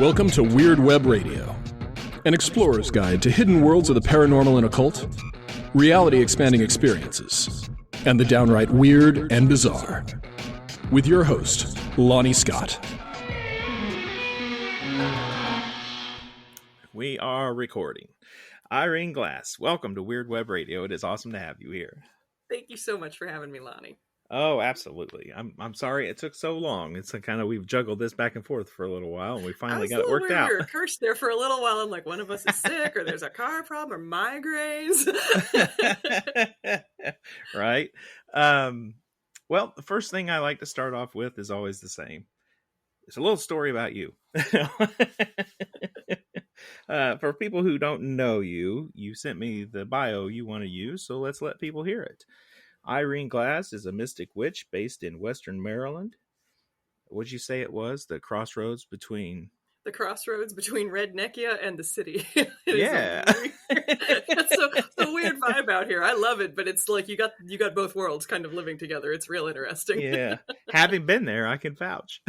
Welcome to Weird Web Radio, an explorer's guide to hidden worlds of the paranormal and occult, reality-expanding experiences, and the downright weird and bizarre. With your host, Lonnie Scott. We are recording. Irene Glasse, welcome to Weird Web Radio. It is awesome to have you here. Thank you so much for having me, Lonnie. Oh, absolutely. I'm sorry it took so long. It's we've juggled this back and forth for a little while, and we finally got it worked out. We were cursed there for a little while, and like one of us is sick, or there's a car problem, or migraines. Right. Well, the first thing I like to start off with is always the same. It's a little story about you. For people who don't know you, you sent me the bio you want to use, so let's let people hear it. Irene Glasse is a mystic witch based in Western Maryland. What'd you say it was? The crossroads between Redneckia and the city. Yeah. That's so weird vibe out here. I love it, but it's like you got both worlds kind of living together. It's real interesting. Yeah. Having been there, I can vouch.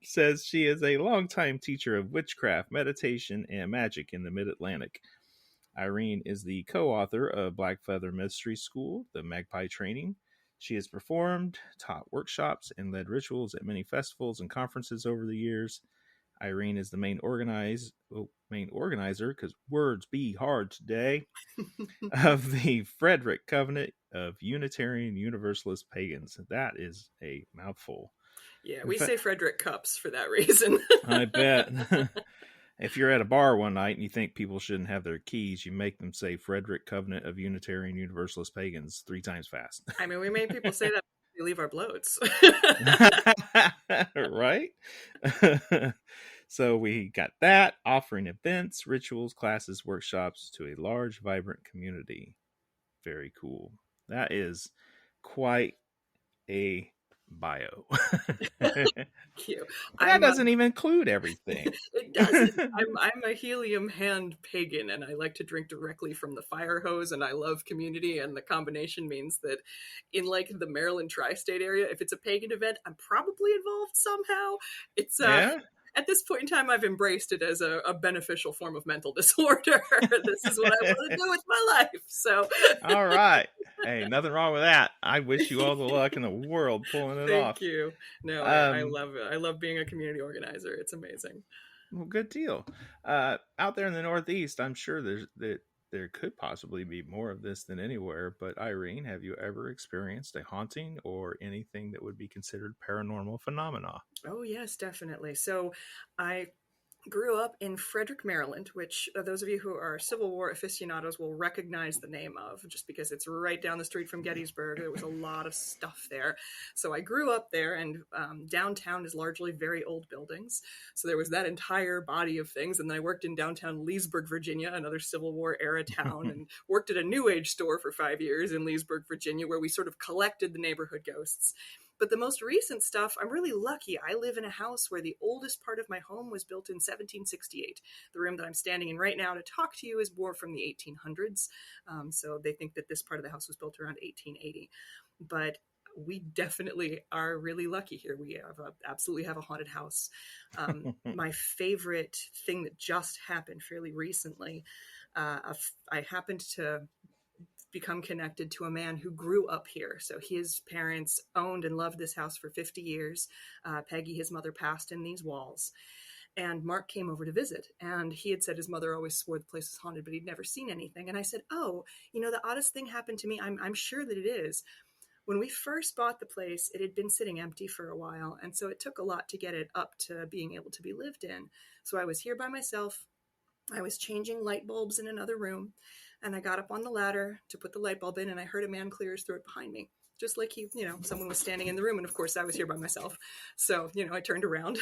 Says she is a longtime teacher of witchcraft, meditation, and magic in the Mid-Atlantic. Irene is the co-author of Blackfeather Mystery School, the Magpie Training. She has performed, taught workshops, and led rituals at many festivals and conferences over the years. Irene is the main organizer, because words be hard today, of the Frederick Covenant of Unitarian Universalist Pagans. That is a mouthful. Yeah, we say Frederick CUUPS for that reason. I bet. If you're at a bar one night and you think people shouldn't have their keys, you make them say Frederick Covenant of Unitarian Universalist Pagans 3 times fast. I mean, we made people say that we leave our bloats. Right? So we got that, offering events, rituals, classes, workshops to a large, vibrant community. Very cool. That is quite a bio. Cute. That doesn't even include everything. It doesn't. I'm a helium hand pagan, and I like to drink directly from the fire hose, and I love community, and the combination means that in like the Maryland tri-state area, if it's a pagan event, I'm probably involved somehow. It's At this point in time, I've embraced it as a beneficial form of mental disorder. This is what I want to do with my life. So, all right. Hey, nothing wrong with that. I wish you all the luck in the world pulling it off. Thank you. No, I love it. I love being a community organizer. It's amazing. Well, good deal. Out there in the Northeast, I'm sure there could possibly be more of this than anywhere. But Irene, have you ever experienced a haunting or anything that would be considered paranormal phenomena? Oh, yes, definitely. So I grew up in Frederick, Maryland, which those of you who are Civil War aficionados will recognize the name of, just because it's right down the street from Gettysburg. There was a lot of stuff there. So I grew up there, and downtown is largely very old buildings. So there was that entire body of things. And then I worked in downtown Leesburg, Virginia, another Civil War era town, and worked at a New Age store for 5 years in Leesburg, Virginia, where we sort of collected the neighborhood ghosts. But the most recent stuff, I'm really lucky. I live in a house where the oldest part of my home was built in 1768. The room that I'm standing in right now to talk to you is more from the 1800s. So they think that this part of the house was built around 1880. But we definitely are really lucky here. We absolutely have a haunted house. My favorite thing that just happened fairly recently, I happened to become connected to a man who grew up here. So his parents owned and loved this house for 50 years. Peggy, his mother, passed in these walls. And Mark came over to visit. And he had said his mother always swore the place was haunted, but he'd never seen anything. And I said, oh, the oddest thing happened to me. I'm sure that it is. When we first bought the place, it had been sitting empty for a while. And so it took a lot to get it up to being able to be lived in. So I was here by myself. I was changing light bulbs in another room. And I got up on the ladder to put the light bulb in, and I heard a man clear his throat behind me. Just like someone was standing in the room. And of course I was here by myself. So, I turned around.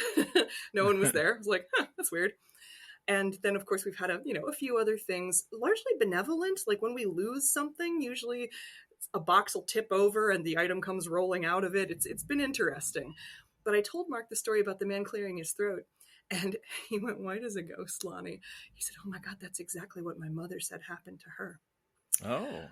No one was there. I was like, that's weird. And then of course we've had a few other things, largely benevolent. Like when we lose something, usually a box will tip over and the item comes rolling out of it. It's been interesting. But I told Mark the story about the man clearing his throat. And he went white as a ghost, Lonnie. He said, oh my God, that's exactly what my mother said happened to her. Oh.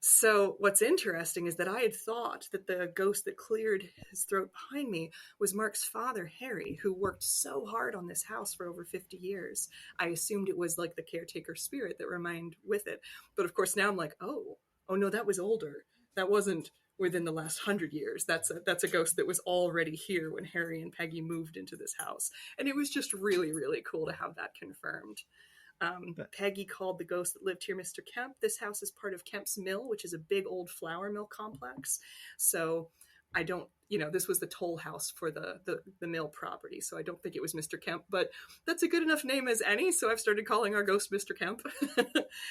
So what's interesting is that I had thought that the ghost that cleared his throat behind me was Mark's father, Harry, who worked so hard on this house for over 50 years. I assumed it was like the caretaker spirit that remained with it. But of course now I'm like, oh no, that was older. That wasn't within the last 100 years. That's a ghost that was already here when Harry and Peggy moved into this house. And it was just really, really cool to have that confirmed. Peggy called the ghost that lived here Mr. Kemp. This house is part of Kemp's Mill, which is a big old flour mill complex. So I don't, this was the toll house for the mill property. So I don't think it was Mr. Kemp, but that's a good enough name as any. So I've started calling our ghost Mr. Kemp.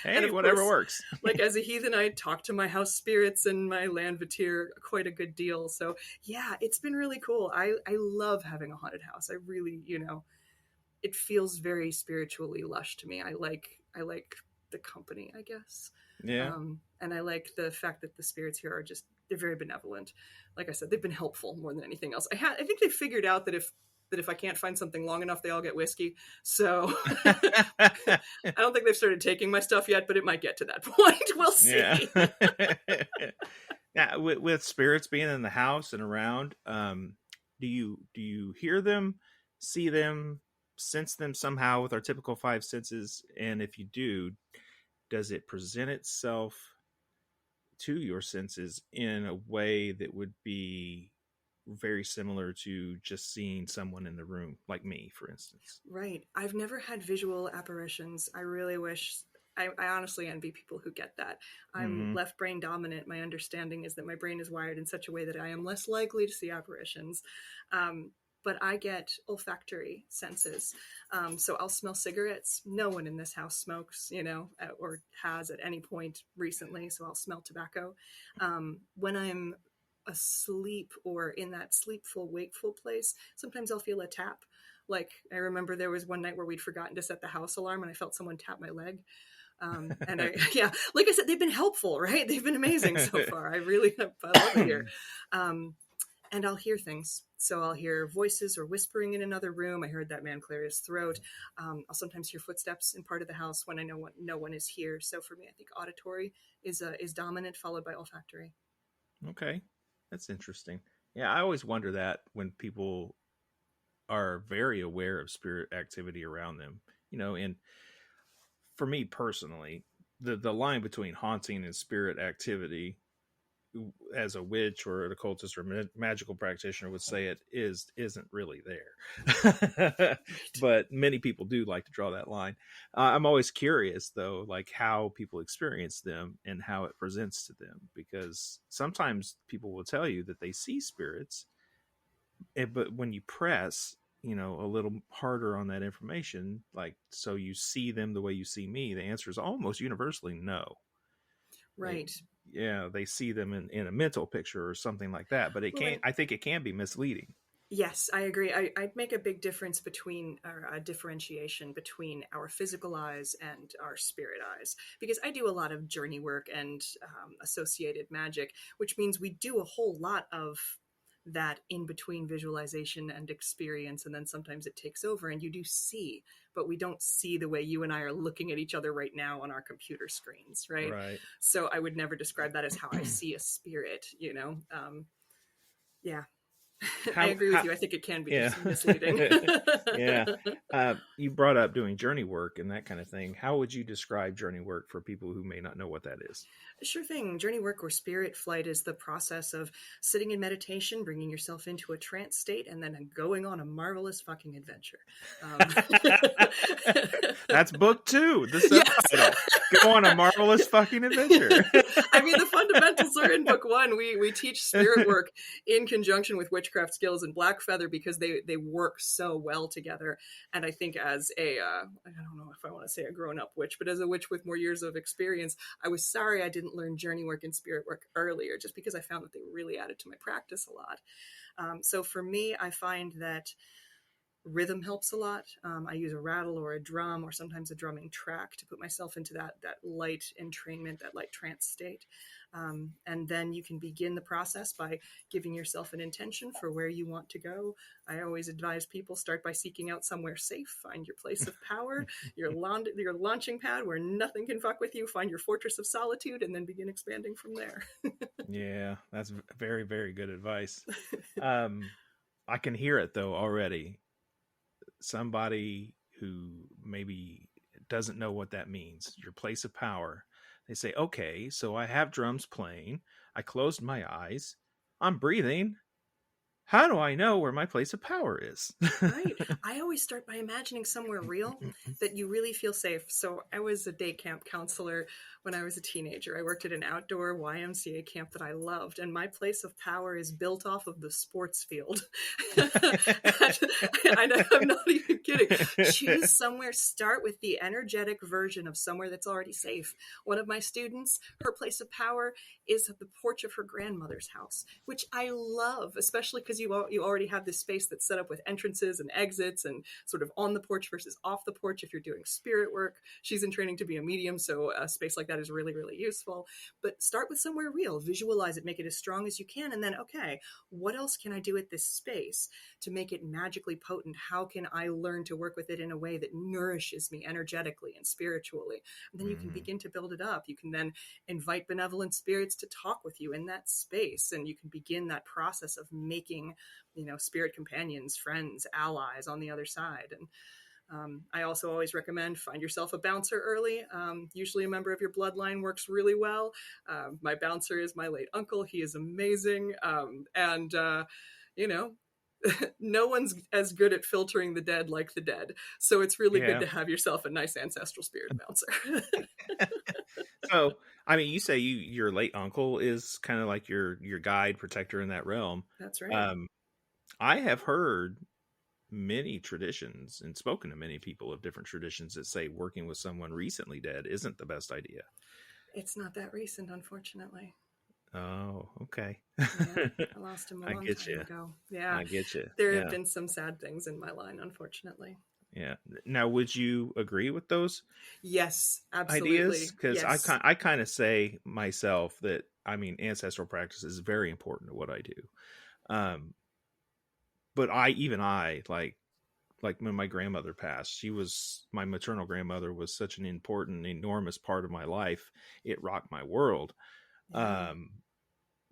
Hey, whatever works. Like as a heathen, I talk to my house spirits and my land vatir quite a good deal. So yeah, it's been really cool. I love having a haunted house. I really, it feels very spiritually lush to me. I like the company, I guess. Yeah. And I like the fact that the spirits here are they're very benevolent. Like I said, they've been helpful more than anything else. I think they figured out that if I can't find something long enough, they all get whiskey. So I don't think they've started taking my stuff yet, but it might get to that point. We'll see. Yeah. Yeah. With spirits being in the house and around, do you hear them, see them, sense them somehow with our typical five senses? And if you do, does it present itself to your senses in a way that would be very similar to just seeing someone in the room, like me, for instance? Right. I've never had visual apparitions. I really wish. I honestly envy people who get that. I'm left brain dominant. My understanding is that my brain is wired in such a way that I am less likely to see apparitions. But I get olfactory senses. So I'll smell cigarettes. No one in this house smokes, or has at any point recently. So I'll smell tobacco. When I'm asleep or in that sleepful, wakeful place, sometimes I'll feel a tap. Like I remember there was one night where we'd forgotten to set the house alarm and I felt someone tap my leg. And like I said, they've been helpful, right? They've been amazing so far. I love it here. And I'll hear things. So I'll hear voices or whispering in another room. I heard that man clear his throat. I'll sometimes hear footsteps in part of the house when I know no one is here. So for me, I think auditory is dominant, followed by olfactory. Okay, that's interesting. Yeah, I always wonder that when people are very aware of spirit activity around them, and for me personally, the line between haunting and spirit activity, as a witch or an occultist or magical practitioner would say, it isn't really there. But many people do like to draw that line. I'm always curious though, like how people experience them and how it presents to them, because sometimes people will tell you that they see spirits, but when you press a little harder on that information, like, so you see them the way you see me, the answer is almost universally no. Right. They see them in a mental picture or something like that, but I think it can be misleading. Yes, I agree. I'd make a big difference between, or a differentiation between our physical eyes and our spirit eyes, because I do a lot of journey work and associated magic, which means we do a whole lot of that in between visualization and experience, and then sometimes it takes over and you do see, but we don't see the way you and I are looking at each other right now on our computer screens, right? So I would never describe that as how I see a spirit, yeah. I agree with you. I think it can be just misleading. You brought up doing journey work and that kind of thing. How would you describe journey work for people who may not know what that is? Sure thing. Journey work or spirit flight is the process of sitting in meditation, bringing yourself into a trance state, and then going on a marvelous fucking adventure. That's book 2, the subtitle. Yes. Go on a marvelous fucking adventure. I mean, the fundamentals are in book 1. We teach spirit work in conjunction with witchcraft skills and Blackfeather because they work so well together. And I think as I don't know if I want to say a grown-up witch, but as a witch with more years of experience, I was sorry I didn't learn journey work and spirit work earlier, just because I found that they really added to my practice a lot. So for me, I find that rhythm helps a lot. I use a rattle or a drum or sometimes a drumming track to put myself into that light entrainment, that light trance state. And then you can begin the process by giving yourself an intention for where you want to go. I always advise people start by seeking out somewhere safe, find your place of power, your launching pad where nothing can fuck with you, find your fortress of solitude, and then begin expanding from there. Yeah, that's very, very good advice. I can hear it though already. Somebody who maybe doesn't know what that means, your place of power. They say, okay, so I have drums playing. I closed my eyes. I'm breathing. How do I know where my place of power is? Right. I always start by imagining somewhere real that you really feel safe. So I was a day camp counselor when I was a teenager. I worked at an outdoor YMCA camp that I loved, and my place of power is built off of the sports field. I'm not even kidding. Choose somewhere, start with the energetic version of somewhere that's already safe. One of my students, her place of power is at the porch of her grandmother's house, which I love, especially because you already have this space that's set up with entrances and exits and sort of on the porch versus off the porch if you're doing spirit work. She's in training to be a medium, so a space like that is really, really useful. But start with somewhere real, visualize it, make it as strong as you can, and then, okay, what else can I do at this space to make it magically potent? How can I learn to work with it in a way that nourishes me energetically and spiritually? And then you can begin to build it up. You can then invite benevolent spirits to talk with you in that space, and you can begin that process of making, spirit companions, friends, allies on the other side. And I also always recommend find yourself a bouncer early. Usually a member of your bloodline works really well. My bouncer is my late uncle. He is amazing. No one's as good at filtering the dead like the dead. So it's really good to have yourself a nice ancestral spirit bouncer. So, I mean, you say your late uncle is kind of like your guide, protector in that realm. That's right. I have heard many traditions and spoken to many people of different traditions that say working with someone recently dead isn't the best idea. It's not that recent, unfortunately. Oh, okay. Yeah, I lost him a long time ago. Yeah, I get you. There have been some sad things in my line, unfortunately. Yeah. Now, would you agree with those? Yes, absolutely. Ideas? Because yes. I kind of say myself that, ancestral practice is very important to what I do. But I like when my grandmother passed, my maternal grandmother was such an important, enormous part of my life. It rocked my world. Yeah.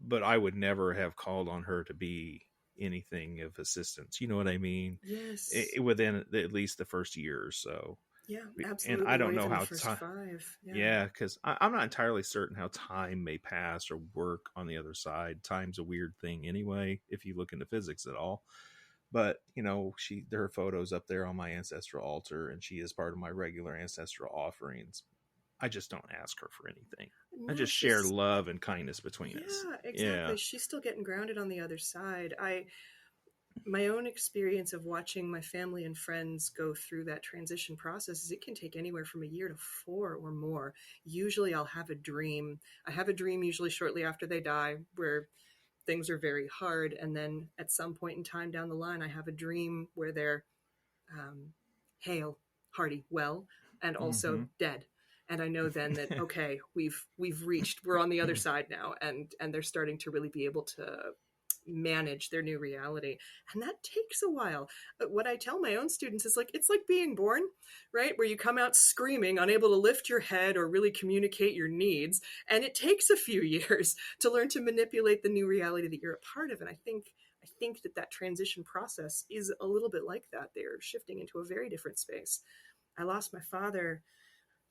But I would never have called on her to be anything of assistance. You know what I mean? Yes. Within at least the first year or so. Yeah, absolutely. And I don't know how time. Yeah, because I'm not entirely certain how time may pass or work on the other side. Time's a weird thing anyway, if you look into physics at all. But, her photo's up there on my ancestral altar, and she is part of my regular ancestral offerings. I just don't ask her for anything. No, I just share love and kindness between us. Yeah, exactly. Yeah. She's still getting grounded on the other side. My own experience of watching my family and friends go through that transition process is it can take anywhere from a year to 4 or more. Usually I'll have a dream. I have a dream usually shortly after they die where things are very hard. And then at some point in time down the line, I have a dream where they're hale, hearty, well, and also dead. And I know then that, okay, we're on the other side now, and they're starting to really be able to manage their new reality. And that takes a while. But what I tell my own students is it's like being born, right? Where you come out screaming, unable to lift your head or really communicate your needs. And it takes a few years to learn to manipulate the new reality that you're a part of. And I think that transition process is a little bit like that. They're shifting into a very different space. I lost my father,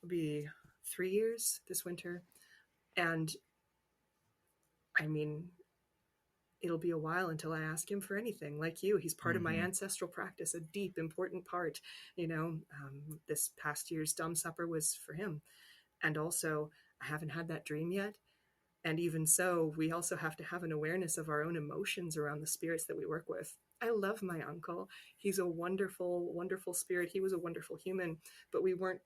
it'll be 3 years this winter. And it'll be a while until I ask him for anything. Like you, he's part of my ancestral practice, a deep, important part. This past year's dumb supper was for him. And also, I haven't had that dream yet. And even so, we also have to have an awareness of our own emotions around the spirits that we work with. I love my uncle. He's a wonderful, wonderful spirit. He was a wonderful human, but we weren't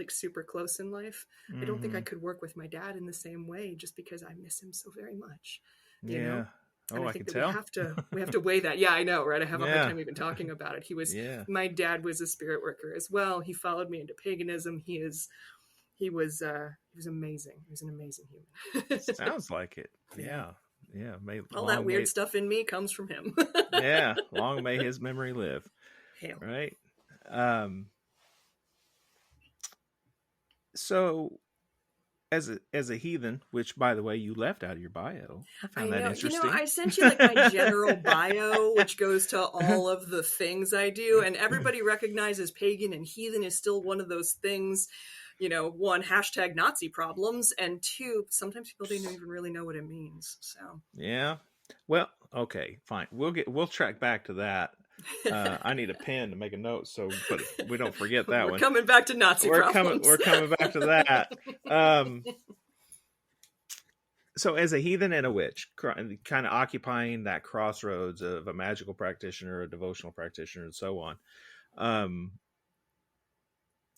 super close in life. I don't think I could work with my dad in the same way just because I miss him so very much. You know? And I think that we have to weigh that. Yeah, I know, right? I have a hard time even talking about it. My dad was a spirit worker as well. He followed me into paganism. He is he was amazing. He was an amazing human. Sounds like it. Yeah. Yeah. All that weird stuff in me comes from him. Yeah. Long may his memory live. Hail. Right. So as a heathen, which by the way you left out of your bio, I found that interesting. I sent you like my general bio, which goes to all of the things I do, and everybody recognizes pagan and heathen is still one of those things. One, hashtag Nazi problems, and two, sometimes people don't even really know what it means. So yeah, well, okay, fine. We'll track back to that. I need a pen to make a note, but we don't forget that one. We're coming back to Nazi problems. We're coming back to that. So as a heathen and a witch, kind of occupying that crossroads of a magical practitioner, a devotional practitioner, and so on.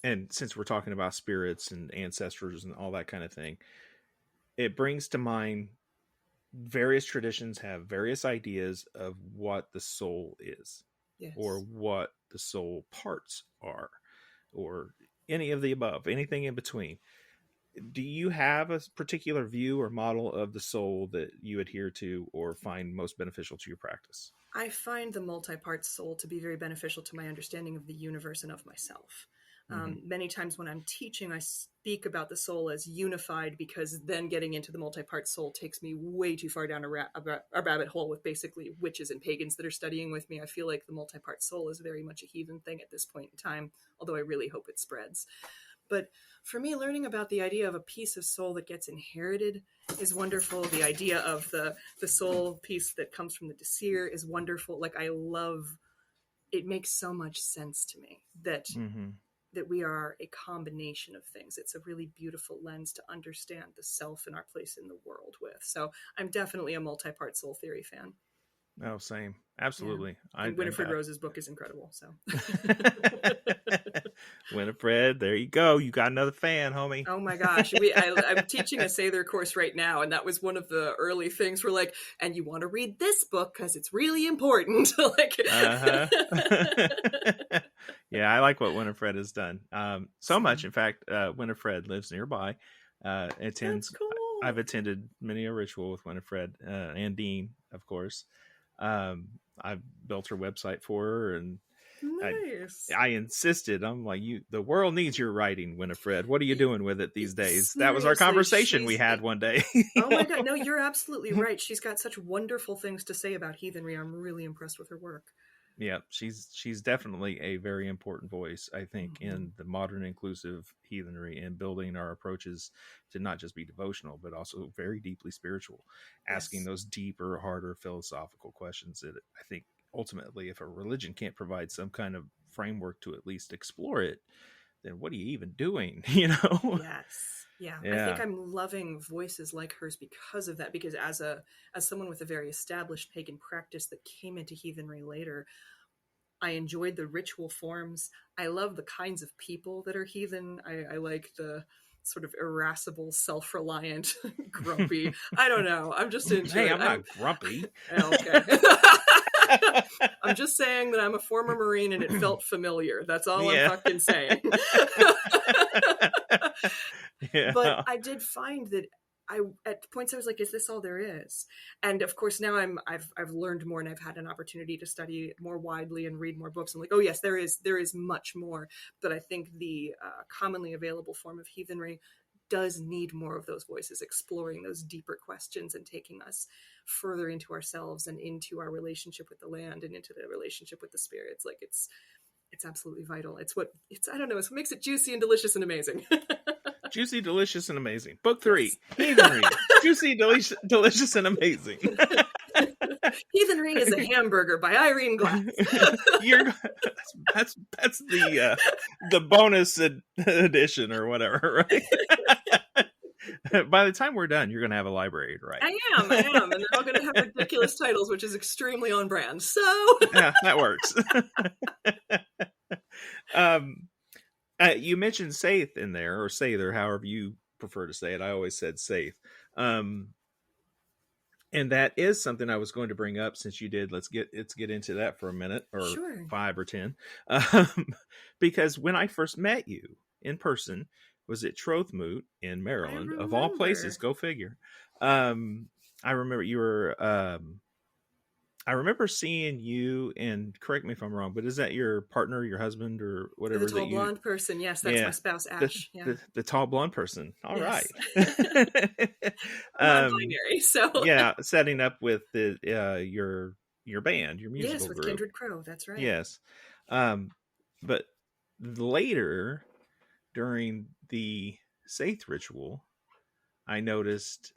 And since we're talking about spirits and ancestors and all that kind of thing, it brings to mind various traditions have various ideas of what the soul is. Yes. Or what the soul parts are, or any of the above, anything in between. Do you have a particular view or model of the soul that you adhere to or find most beneficial to your practice? I find the multi-part soul to be very beneficial to my understanding of the universe and of myself. Many times when I'm teaching, I speak about the soul as unified, because then getting into the multi-part soul takes me way too far down a rabbit hole with basically witches and pagans that are studying with me. I feel like the multi-part soul is very much a heathen thing at this point in time, although I really hope it spreads. But for me, learning about the idea of a piece of soul that gets inherited is wonderful. The idea of the soul piece that comes from the Desir is wonderful. Like, I love, it makes so much sense to me that that we are a combination of things. It's a really beautiful lens to understand the self and our place in the world with. So I'm definitely a multi-part soul theory fan. Oh, same. Absolutely. Yeah. And Winifred Rose's book is incredible. So Winifred, there you go. You got another fan, homie. Oh my gosh. I'm teaching a Seidr course right now, and that was one of the early things. We're like, and you want to read this book because it's really important. Yeah, I like what Winifred has done. So much, in fact, Winifred lives nearby. That's cool. I've attended many a ritual with Winifred and Dean, of course. I've built her website for her, and nice. I insisted. I'm like, the world needs your writing, Winifred. What are you doing with it these days? Seriously, that was our conversation we had one day. Oh my God. No, you're absolutely right. She's got such wonderful things to say about heathenry. I'm really impressed with her work. Yeah, she's definitely a very important voice, I think, in the modern inclusive heathenry and building our approaches to not just be devotional, but also very deeply spiritual, asking those deeper, harder philosophical questions that I think ultimately, if a religion can't provide some kind of framework to at least explore it, then what are you even doing? Yes. Yeah. I think I'm loving voices like hers because of that, because as someone with a very established pagan practice that came into heathenry later, I enjoyed the ritual forms. I love the kinds of people that are heathen. I like the sort of irascible, self-reliant, grumpy. I don't know. I'm just into it. Hey, I'm not grumpy. Okay. I'm just saying that I'm a former Marine and it felt familiar. That's all I'm fucking saying. But I did find that at points I was like, is this all there is? And of course now I've learned more, and I've had an opportunity to study more widely and read more books. I'm like, oh yes, there is much more. But I think the commonly available form of heathenry does need more of those voices exploring those deeper questions and taking us further into ourselves and into our relationship with the land and into the relationship with the spirits. Like it's absolutely vital. It's I don't know, it's what makes it juicy and delicious and amazing. Juicy, delicious, and amazing. Book 3, Heathenry. Juicy, delicious, and amazing. Heathenry is a hamburger by Irene Glasse. That's the bonus edition or whatever, right? By the time we're done, you're going to have a library, right? I am, and they're all going to have ridiculous titles, which is extremely on brand. So yeah, that works. You mentioned Saith in there, or Seidr, however you prefer to say it. I always said Saith. And that is something I was going to bring up since you did. Let's get into that for a minute, or 5 or 10. Because when I first met you in person, was at Troth Moot in Maryland, of all remember. places. Go figure. I remember you were. I remember seeing you, and correct me if I'm wrong, but is that your partner, your husband, or whatever? The tall blonde person. Yes, that's my spouse, Ash. The tall blonde person. All right. Non-binary. So yeah, setting up with the your band, your musical with group. Kindred Crow. That's right. Yes. But later during the Saith ritual, I noticed.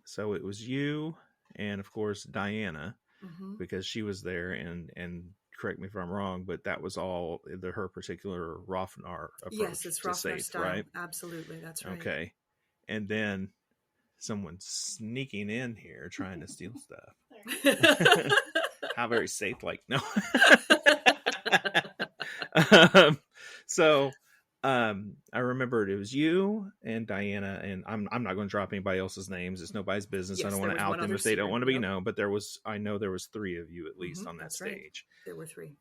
So it was you, and of course Diana, because she was there, and correct me if I'm wrong, but that was all her particular Rofnar approach. Yes, it's Rofnar style. Right? Absolutely, that's right. Okay, and then someone sneaking in here trying to steal stuff. How very safe, like no. So I remembered it was you and Diana, and I'm not going to drop anybody else's names. It's nobody's business. Yes, I don't want to out them if they don't want to be known, but I know there was 3 of you at least on that stage. Right. There were 3.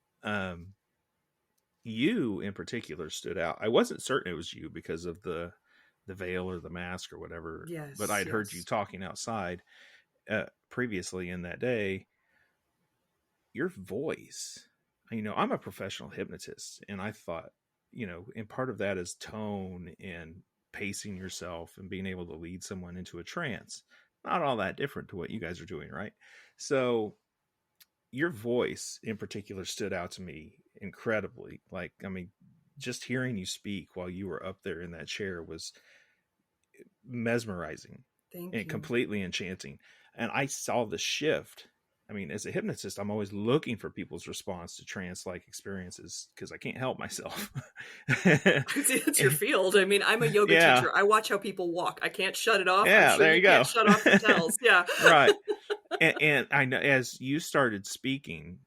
You in particular stood out. I wasn't certain it was you because of the veil or the mask or whatever. Yes. But I'd heard you talking outside previously in that day. Your voice, I'm a professional hypnotist, and I thought, and part of that is tone and pacing yourself and being able to lead someone into a trance. Not all that different to what you guys are doing, right? So your voice in particular stood out to me incredibly. Just hearing you speak while you were up there in that chair was mesmerizing. Thank you. Completely enchanting. And I saw the shift. As a hypnotist, I'm always looking for people's response to trance-like experiences because I can't help myself. It's your field. I'm a yoga teacher. I watch how people walk. I can't shut it off. Yeah, there you go. Can't shut off the tells. Yeah. Right. And I know as you started speaking,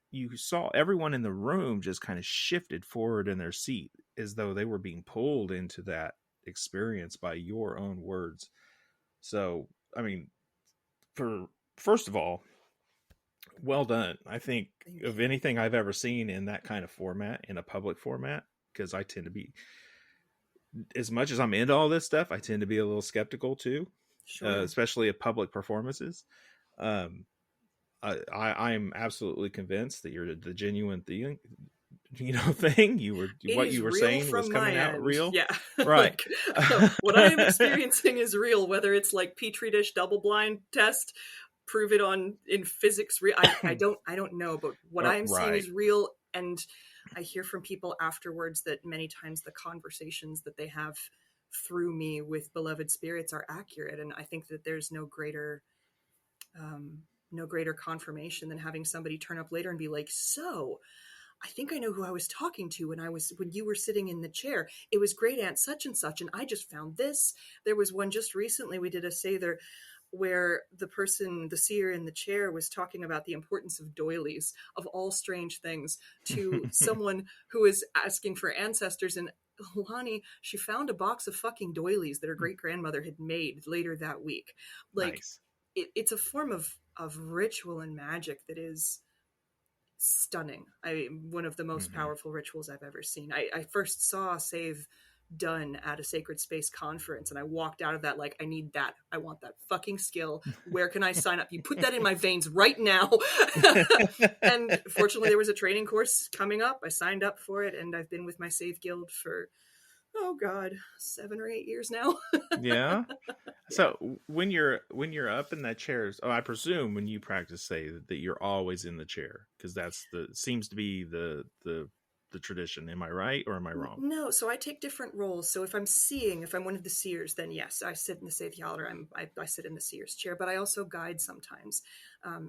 you saw everyone in the room just kind of shifted forward in their seat as though they were being pulled into that experience by your own words. So, first of all, well done. I think of anything I've ever seen in that kind of format, in a public format, because I tend to be, as much as I'm into all this stuff, I tend to be a little skeptical too, especially of public performances. I'm absolutely convinced that you're the genuine thing. What you were saying was coming out real. Yeah. Right. What I am experiencing is real, whether it's like Petri dish double blind test, prove it in physics. I don't know, but what I am seeing is real. And I hear from people afterwards that many times the conversations that they have through me with beloved spirits are accurate. And I think that there's no greater confirmation than having somebody turn up later and be like, so I think I know who I was talking to when you were sitting in the chair. It was great aunt such and such, and I just found this. There was one just recently, we did a Seidr where the seer in the chair was talking about the importance of doilies, of all strange things, to someone who is asking for ancestors. And Lonnie, she found a box of fucking doilies that her great grandmother had made later that week. Nice. It's a form of ritual and magic that is stunning. One of the most powerful rituals I've ever seen. I first saw Save done at a Sacred Space conference, and I walked out of that like, I need that. I want that fucking skill. Where can I sign up? You put that in my veins right now. And fortunately there was a training course coming up. I signed up for it, and I've been with my Save Guild for 7 or 8 years now. Yeah. So when you're up in that chair, I presume when you practice say that you're always in the chair, because that's seems to be the tradition. Am I right or am I wrong? No, so I take different roles. So if I'm one of the seers, then yes, I sit in the Saith Yalder. I sit in the seer's chair, but I also guide sometimes.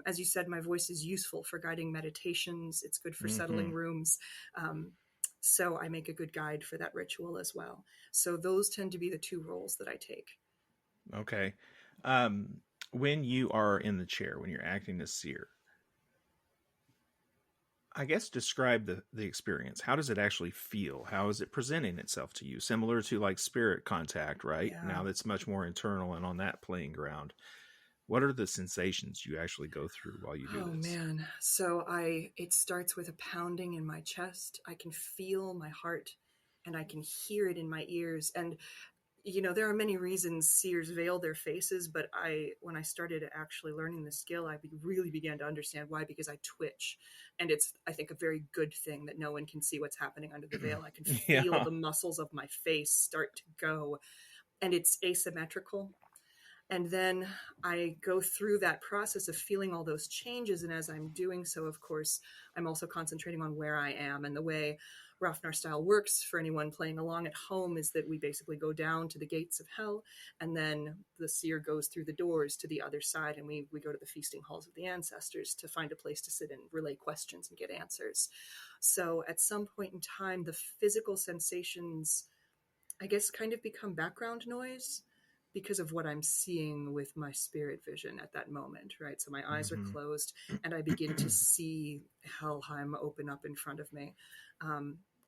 As you said, my voice is useful for guiding meditations. It's good for settling rooms. So I make a good guide for that ritual as well. So those tend to be the 2 roles that I take. Okay. When you are in the chair, when you're acting as seer, I guess describe the experience. How does it actually feel? How is it presenting itself to you? Similar to like spirit contact, right? Yeah. Now that's much more internal and on that playing ground. What are the sensations you actually go through while you do this? Oh man. So it starts with a pounding in my chest. I can feel my heart and I can hear it in my ears. And there are many reasons seers veil their faces, but when I started actually learning the skill, I really began to understand why, because I twitch. And it's, I think, a very good thing that no one can see what's happening under the veil. I can feel the muscles of my face start to go, and it's asymmetrical. And then I go through that process of feeling all those changes. And as I'm doing so, of course, I'm also concentrating on where I am. And the way Rafnar style works for anyone playing along at home is that we basically go down to the gates of hell, and then the seer goes through the doors to the other side, and we go to the feasting halls of the ancestors to find a place to sit and relay questions and get answers. So at some point in time, the physical sensations, I guess, kind of become background noise because of what I'm seeing with my spirit vision at that moment, right? So my eyes are closed, and I begin to see Hellheim open up in front of me.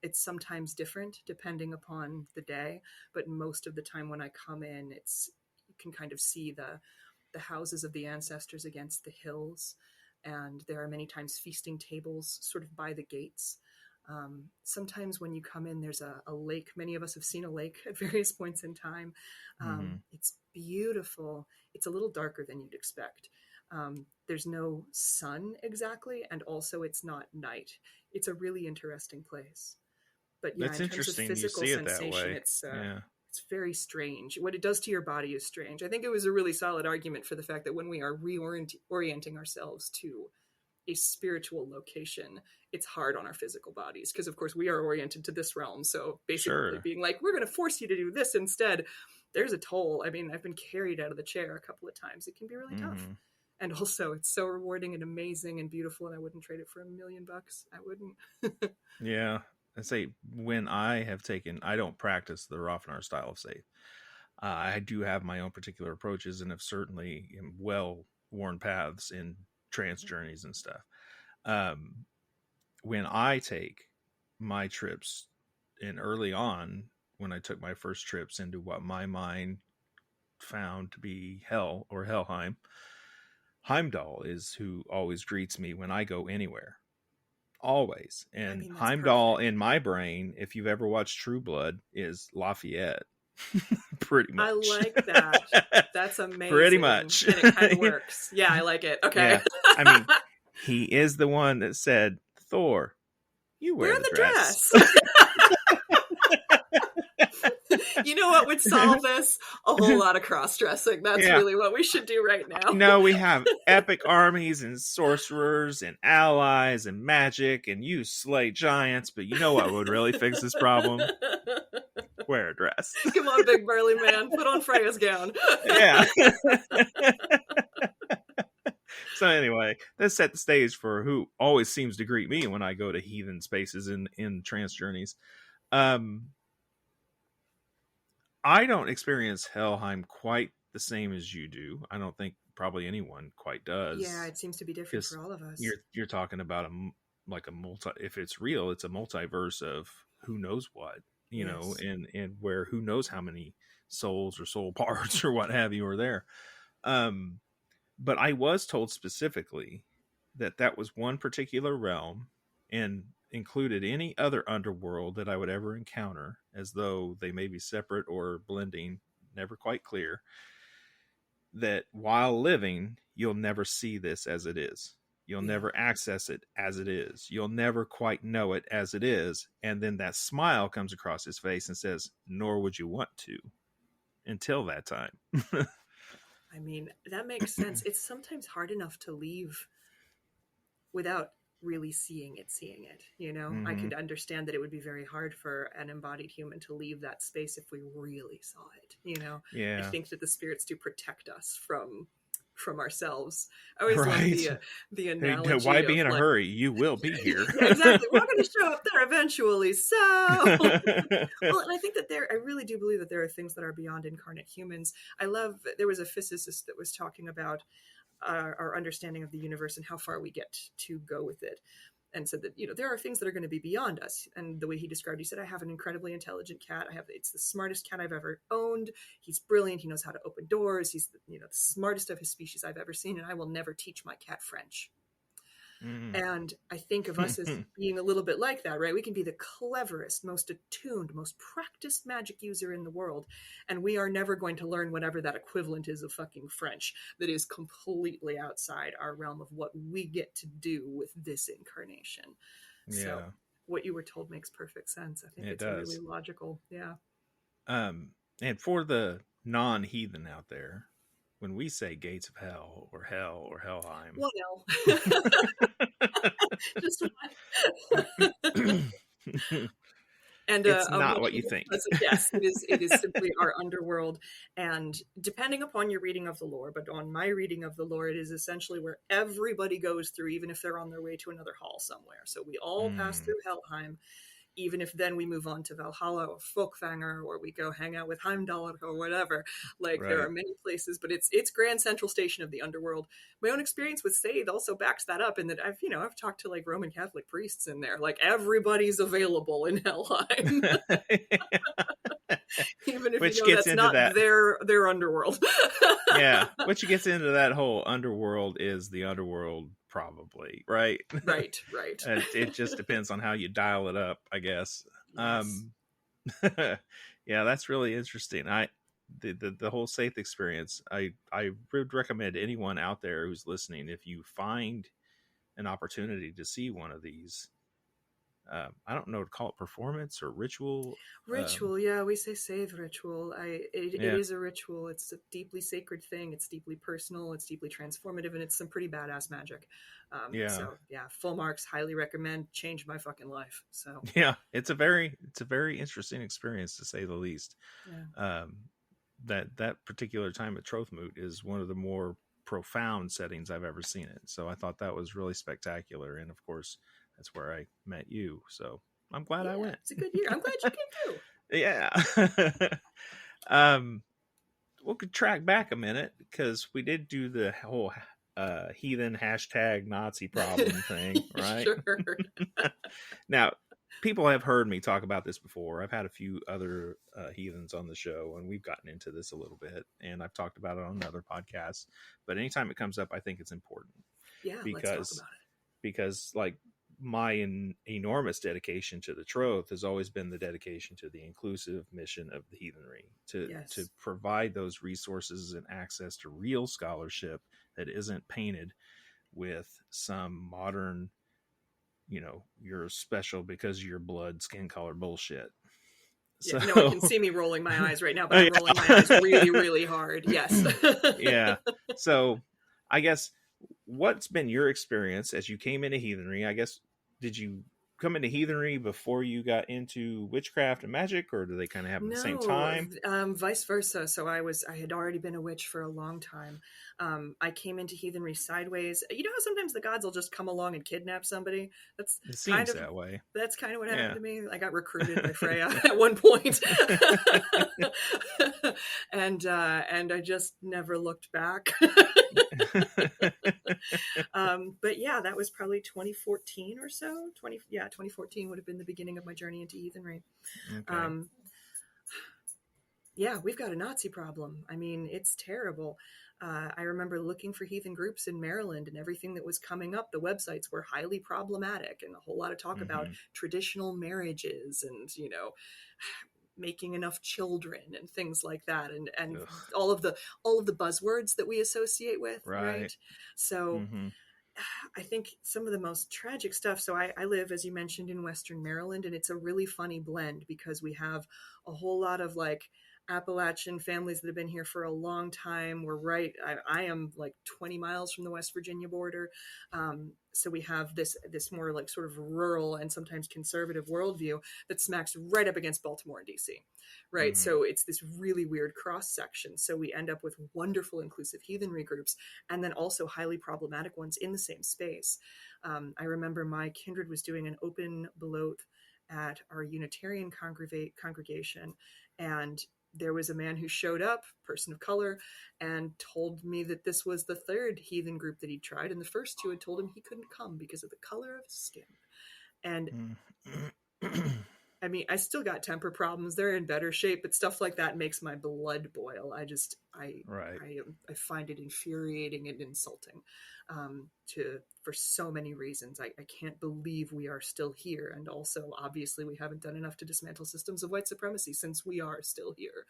It's sometimes different depending upon the day, but most of the time when I come in, you can kind of see the houses of the ancestors against the hills, and there are many times feasting tables sort of by the gates. Sometimes when you come in, there's a lake. Many of us have seen a lake at various points in time. It's beautiful. It's a little darker than you'd expect. There's no sun exactly, and also it's not night. It's a really interesting place. But yeah, that's in terms of interesting. physical You see it that sensation, way. it's very strange. What it does to your body is strange. I think it was a really solid argument for the fact that when we are reorienting ourselves to a spiritual location, it's hard on our physical bodies, because of course we are oriented to this realm. So basically being like, we're going to force you to do this instead, there's a toll. I mean, I've been carried out of the chair a couple of times. It can be really tough. And also it's so rewarding and amazing and beautiful, and I wouldn't trade it for $1 million. I wouldn't. Yeah. I say, when I don't practice the Rafnar style of Safe. I do have my own particular approaches, and have certainly well-worn paths in trance journeys and stuff. When I take my trips, and early on, when I took my first trips into what my mind found to be hell or Hellheim, Heimdall is who always greets me when I go anywhere. Always. And Heimdall in my brain, if you've ever watched True Blood, is Lafayette. Pretty much. I like that. That's amazing. Pretty much. And it kind of works. Yeah, I like it. Okay. Yeah. I mean, he is the one that said, Thor, you wear the dress. You know what would solve this? A whole lot of cross-dressing. That's really what we should do right now. No, we have epic armies and sorcerers and allies and magic, and you slay giants, but you know what would really fix this problem? Wear a dress. Come on, big burly man. Put on Freya's gown. Yeah. So anyway, that set the stage for who always seems to greet me when I go to heathen spaces in trance journeys. I don't experience Hellheim quite the same as you do. I don't think probably anyone quite does. Yeah, it seems to be different for all of us. You're talking about if it's real, it's a multiverse of who knows what, you know, and where who knows how many souls or soul parts or what have you are there. But I was told specifically that was one particular realm, and included any other underworld that I would ever encounter, as though they may be separate or blending, never quite clear, that while living, you'll never see this as it is. You'll never access it as it is. You'll never quite know it as it is. And then that smile comes across his face and says, nor would you want to, until that time. I mean, that makes sense. It's sometimes hard enough to leave without really seeing it, you know. I could understand that it would be very hard for an embodied human to leave that space if we really saw it, you know. I think that the spirits do protect us from ourselves. I always love the analogy. Why be in a hurry? You will be here. Exactly. We're going to show up there eventually. So, well, and I think that I really do believe that there are things that are beyond incarnate humans. There was a physicist that was talking about our understanding of the universe and how far we get to go with it, and said that, you know, there are things that are going to be beyond us. And the way he described, he said, I have an incredibly intelligent cat. It's the smartest cat I've ever owned. He's brilliant. He knows how to open doors. He's the smartest of his species I've ever seen. And I will never teach my cat French. And I think of us as being a little bit like that, right? We can be the cleverest, most attuned, most practiced magic user in the world. And we are never going to learn whatever that equivalent is of fucking French that is completely outside our realm of what we get to do with this incarnation. Yeah. So what you were told makes perfect sense. I think It it's does. really logical. Yeah. And for the non-heathen out there, when we say gates of hell or Hellheim, What else? Just one. And it's not what you think. Yes, it is simply our underworld. And depending upon your reading of the lore, but on my reading of the lore, it is essentially where everybody goes through, even if they're on their way to another hall somewhere. So we all pass through Hellheim, even if then we move on to Valhalla or Folkvanger, or we go hang out with Heimdall or whatever. Like, there are many places, but it's Grand Central Station of the underworld. My own experience with Seidr also backs that up, in that I've talked to like Roman Catholic priests in there. Like, everybody's available in Hellheim. Even if Which gets that's into not that their underworld. Yeah, which gets into that whole underworld is the underworld, probably, right? Right. It just depends on how you dial it up, I guess. Yes. Yeah, that's really interesting. The whole Safe experience, I would recommend anyone out there who's listening, if you find an opportunity to see one of these, I don't know to call it performance or ritual. Yeah, we say save ritual. It is a ritual. It's a deeply sacred thing. It's deeply personal. It's deeply transformative, and it's some pretty badass magic. So yeah, full marks. Highly recommend. Changed my fucking life. So yeah, it's a very interesting experience, to say the least. Yeah. That particular time at Troth Moot is one of the more profound settings I've ever seen it. So I thought that was really spectacular, and of course, that's where I met you. So I'm glad I went. It's a good year. I'm glad you came too. Yeah. We'll track back a minute, because we did do the whole heathen hashtag Nazi problem thing, right? Sure. Now, people have heard me talk about this before. I've had a few other heathens on the show, and we've gotten into this a little bit, and I've talked about it on other podcasts. But anytime it comes up, I think it's important. Yeah, let's talk about it. Because, like, my enormous dedication to the Troth has always been the dedication to the inclusive mission of the heathenry, to provide those resources and access to real scholarship that isn't painted with some modern, you're special because of your blood, skin color bullshit. Yeah, no one can see me rolling my eyes right now, but I'm rolling my eyes really, really hard. Yes. Yeah. So I guess, what's been your experience as you came into heathenry? I guess, did you come into heathenry before you got into witchcraft and magic, or do they kind of happen at the same time? Vice versa. So I had already been a witch for a long time. I came into heathenry sideways. You know how sometimes the gods will just come along and kidnap somebody? It seems that way. That's kind of what happened to me. I got recruited by Freya at one point. and I just never looked back. But yeah, that was probably 2014 or so. 2014 would have been the beginning of my journey into heathenry. Okay. Yeah, we've got a Nazi problem. I mean, it's terrible. I remember looking for heathen groups in Maryland, and everything that was coming up, the websites were highly problematic, and a whole lot of talk about traditional marriages and, making enough children and things like that, and all of the buzzwords that we associate with, right? So I think some of the most tragic stuff. So I live, as you mentioned, in Western Maryland, and it's a really funny blend, because we have a whole lot of like Appalachian families that have been here for a long time. I am like 20 miles from the West Virginia border. So we have this more like sort of rural and sometimes conservative worldview that smacks right up against Baltimore and DC, right? So it's this really weird cross section. So we end up with wonderful inclusive heathenry groups, and then also highly problematic ones in the same space. I remember my kindred was doing an open belote at our Unitarian congregation, and there was a man who showed up, person of color, and told me that this was the third heathen group that he tried, and the first two had told him he couldn't come because of the color of his skin. And I mean, I still got temper problems. They're in better shape, but stuff like that makes my blood boil. Right. I find it infuriating and insulting, for so many reasons. I can't believe we are still here. And also, obviously, we haven't done enough to dismantle systems of white supremacy since we are still here.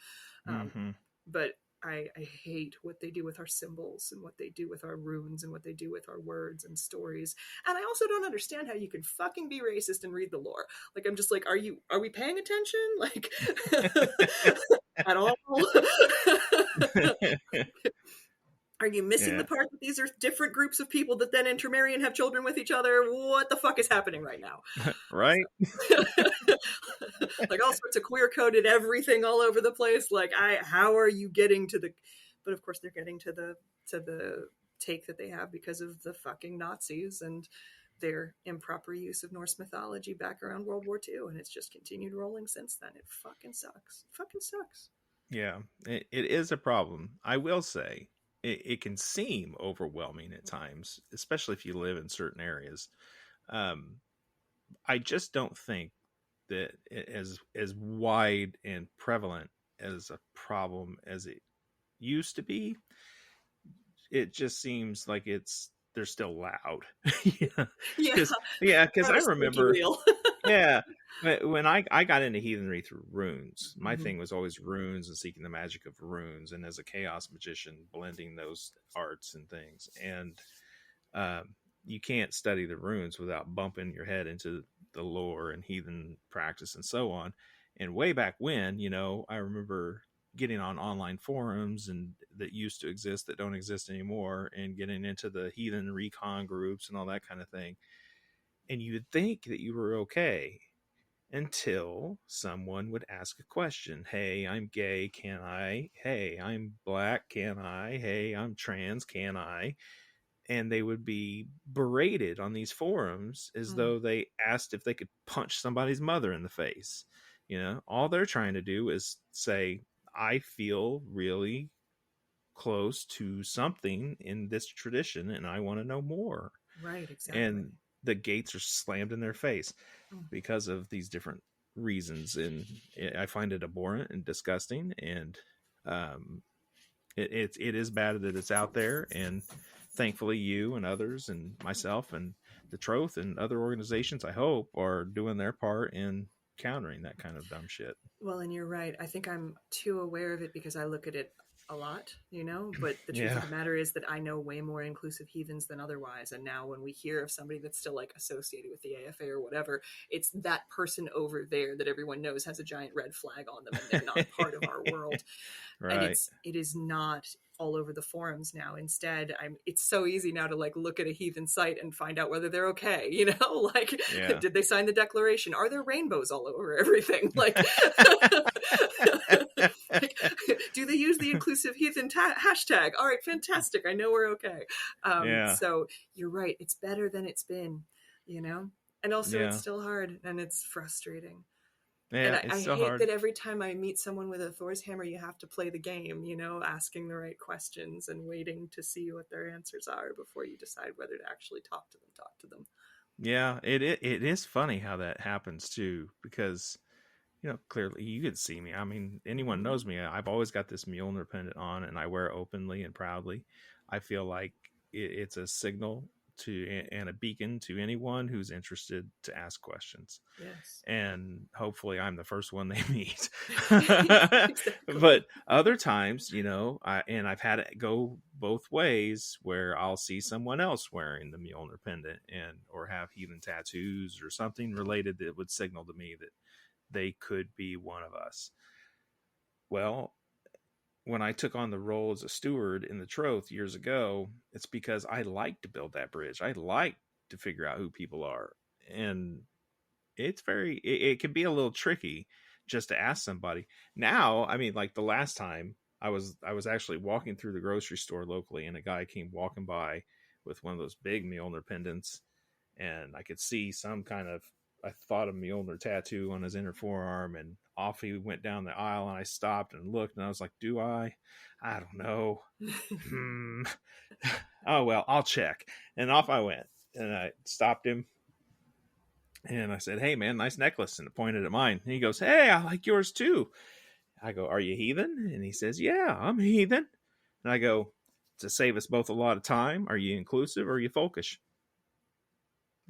Mm-hmm. But I hate what they do with our symbols and what they do with our runes and what they do with our words and stories. And I also don't understand how you can fucking be racist and read the lore. Like, I'm just like, are we paying attention? Like, at all? Are you missing the part that these are different groups of people that then intermarry and have children with each other? What the fuck is happening right now? Right. Like all sorts of queer coded everything all over the place. Like, how are you getting to the? But of course, they're getting to the take that they have because of the fucking Nazis and their improper use of Norse mythology back around World War II, and it's just continued rolling since then. It fucking sucks. It fucking sucks. Yeah, it is a problem. I will say it can seem overwhelming at times, especially if you live in certain areas. I just don't think that as wide and prevalent as a problem as it used to be. It just seems like they're still loud. Because I remember yeah, when I got into heathenry through runes, my thing was always runes and seeking the magic of runes, and as a chaos magician, blending those arts and things. And you can't study the runes without bumping your head into the lore and heathen practice and so on. And way back when, I remember getting on online forums and that used to exist that don't exist anymore, and getting into the heathen recon groups and all that kind of thing. And you would think that you were okay until someone would ask a question. Hey, I'm gay, can I? Hey, I'm black, can I? Hey, I'm trans, can I? And they would be berated on these forums as though they asked if they could punch somebody's mother in the face. All they're trying to do is say, I feel really close to something in this tradition and I want to know more. Right, exactly. And the gates are slammed in their face because of these different reasons. And I find it abhorrent and disgusting. And it is bad that it's out there. And thankfully you and others and myself and the Troth and other organizations, I hope, are doing their part in countering that kind of dumb shit. Well, and you're right. I think I'm too aware of it because I look at it a lot, but the truth of the matter is that I know way more inclusive heathens than otherwise. And now when we hear of somebody that's still like associated with the AFA or whatever, it's that person over there that everyone knows has a giant red flag on them and they're not part of our world. Right. And it is not all over the forums now. Instead, it's so easy now to like look at a heathen site and find out whether they're okay, did they sign the declaration? Are there rainbows all over everything? Like, do they use the inclusive heathen hashtag? All right, fantastic. I know we're okay. So you're right. It's better than it's been, and also it's still hard and it's frustrating. Yeah, and I hate that every time I meet someone with a Thor's hammer, you have to play the game, asking the right questions and waiting to see what their answers are before you decide whether to actually talk to them. Yeah, it is funny how that happens too, because, clearly you could see me. I mean, anyone knows me. I've always got this Mjolnir pendant on and I wear it openly and proudly. I feel like it's a signal and a beacon to anyone who's interested to ask questions. Yes. And hopefully I'm the first one they meet. Exactly. But other times, I've had it go both ways where I'll see someone else wearing the Mjolnir pendant or have heathen tattoos or something related that would signal to me that they could be one of us. Well, when I took on the role as a steward in the Troth years ago, it's because I like to build that bridge. I like to figure out who people are. And it can be a little tricky just to ask somebody. Now, I mean, like the last time I was actually walking through the grocery store locally and a guy came walking by with one of those big Mjolnir pendants, and I could see some kind of, I thought a Mjolnir tattoo on his inner forearm, and off he went down the aisle, and I stopped and looked, and I was like, do I don't know. Oh, well, I'll check. And off I went, and I stopped him. And I said, "Hey, man, nice necklace." And I pointed at mine. And he goes, "Hey, I like yours too." I go, "Are you heathen?" And he says, "Yeah, I'm heathen." And I go, "To save us both a lot of time, are you inclusive or are you folkish?"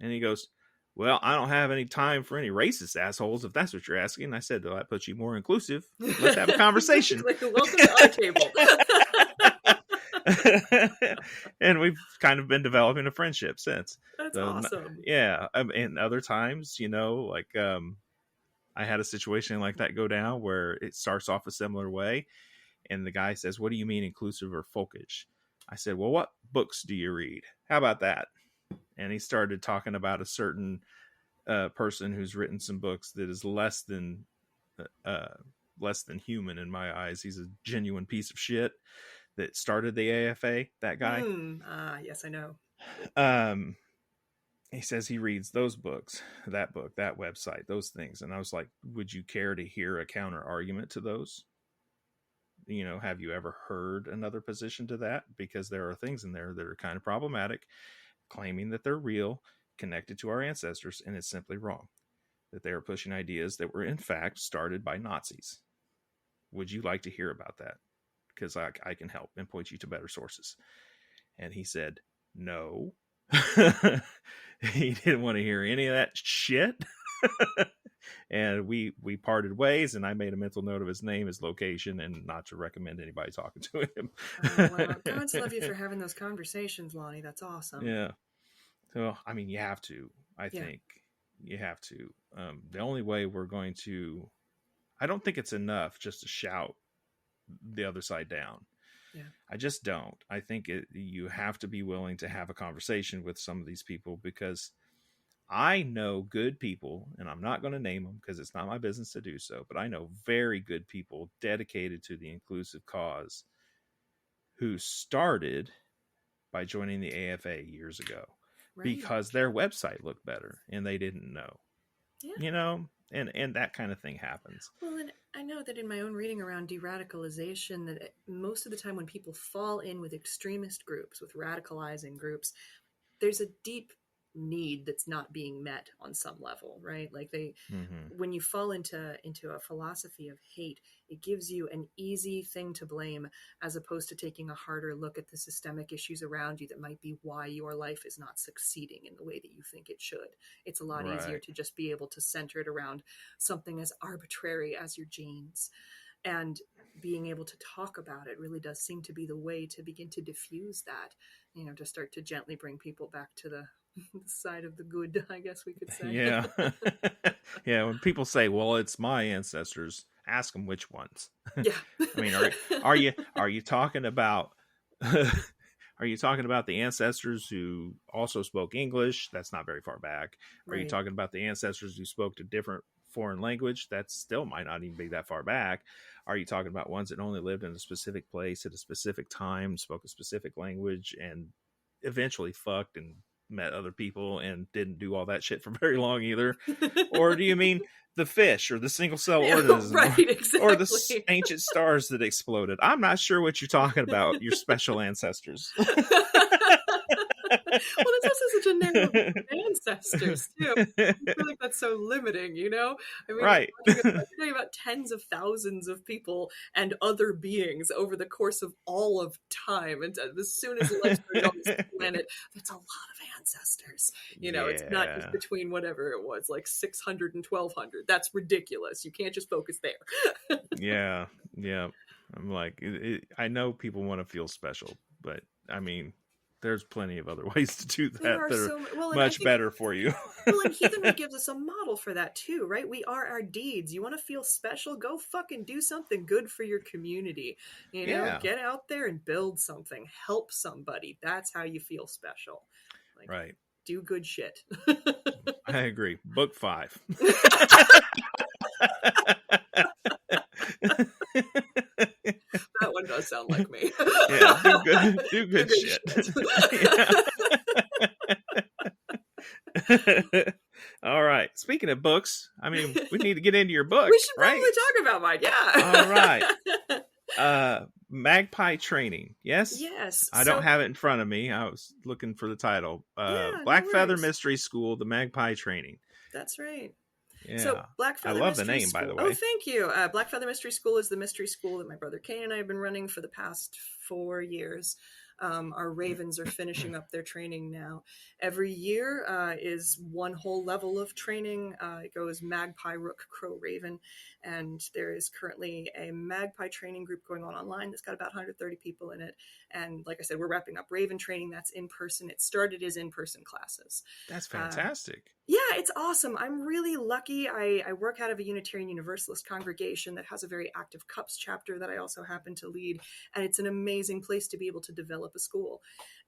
And he goes, "Well, I don't have any time for any racist assholes, if that's what you're asking." And I said, "Well, that puts you more inclusive. Let's have a conversation." Welcome to our table. And we've kind of been developing a friendship since. That's So, awesome. yeah. And other times, like I had a situation like that go down where it starts off a similar way. And the guy says, "What do you mean inclusive or folkish?" I said, "Well, what books do you read? How about that?" And he started talking about a certain person who's written some books that is less than human in my eyes. He's a genuine piece of shit that started the AFA, that guy. Yes, I know. He says he reads those books, that book, that website, those things. And I was like, would you care to hear a counter argument to those? Have you ever heard another position to that? Because there are things in there that are kind of problematic, claiming that they're real, connected to our ancestors, and it's simply wrong. That they are pushing ideas that were in fact started by Nazis. Would you like to hear about that? Because I can help and point you to better sources. And he said, no. He didn't want to hear any of that shit. And we parted ways, and I made a mental note of his name, his location, and not to recommend anybody talking to him. Well, God's love you for having those conversations, Lonnie. That's awesome. Yeah. So, I mean, you have to. I think you have to. The only way we're going to... I don't think it's enough just to shout the other side down. Yeah. I just don't. I think you have to be willing to have a conversation with some of these people, because I know good people, and I'm not going to name them because it's not my business to do so, but I know very good people dedicated to the inclusive cause who started by joining the AFA years ago because their website looked better and they didn't know. Yeah. And that kind of thing happens. Well, and I know that in my own reading around de-radicalization, that most of the time when people fall in with extremist groups, with radicalizing groups, there's a deep need that's not being met on some level, right? Like when you fall into a philosophy of hate, it gives you an easy thing to blame, as opposed to taking a harder look at the systemic issues around you that might be why your life is not succeeding in the way that you think it should. It's a lot easier to just be able to center it around something as arbitrary as your genes. And being able to talk about it really does seem to be the way to begin to diffuse that, to start to gently bring people back to the side of the good, I guess we could say. Yeah. Yeah. When people say, well, it's my ancestors, ask them which ones. Yeah. I mean, are you talking about, are you talking about the ancestors who also spoke English? That's not very far back. Are you talking about the ancestors who spoke a different foreign language? That still might not even be that far back. Are you talking about ones that only lived in a specific place at a specific time, spoke a specific language, and eventually fucked and met other people and didn't do all that shit for very long either? Or do you mean the fish or the single cell organism or the ancient stars that exploded? I'm not sure what you're talking about, your special ancestors. Well, that's also such a narrow ancestors too. I feel like that's so limiting, I mean, right. You're talking about tens of thousands of people and other beings over the course of all of time, and as soon as life started on this planet, that's a lot of ancestors. It's not just between whatever it was, like 600 and 1200. That's ridiculous. You can't just focus there. Yeah. I'm like, I know people want to feel special, but I mean, there's plenty of other ways to do that that are much better for you. Well, and Heathenry gives us a model for that too, right? We are our deeds. You want to feel special? Go fucking do something good for your community. Get out there and build something. Help somebody. That's how you feel special. Right. Do good shit. I agree. Book 5. That one does sound like me. Yeah, do good shit. All right. Speaking of books, I mean, we need to get into your book. We should probably talk about mine. Yeah. All right. Magpie Training. Yes. Yes. I don't have it in front of me. I was looking for the title. Blackfeather Mystery School, the Magpie Training. That's right. Yeah. So I Blackfeather love the Mystery name, by School. the way. Oh, thank you. Blackfeather Mystery School is the mystery school that my brother Kane and I have been running for the past 4 years. Our ravens are finishing up their training now. Every year is one whole level of training. It goes Magpie, Rook, Crow, Raven. And there is currently a Magpie training group going on online that's got about 130 people in it. And like I said, we're wrapping up Raven training. That's in person. It started as in-person classes. That's fantastic. Yeah, it's awesome. I'm really lucky. I work out of a Unitarian Universalist congregation that has a very active CUUPS chapter that I also happen to lead. And it's an amazing place to be able to develop a school.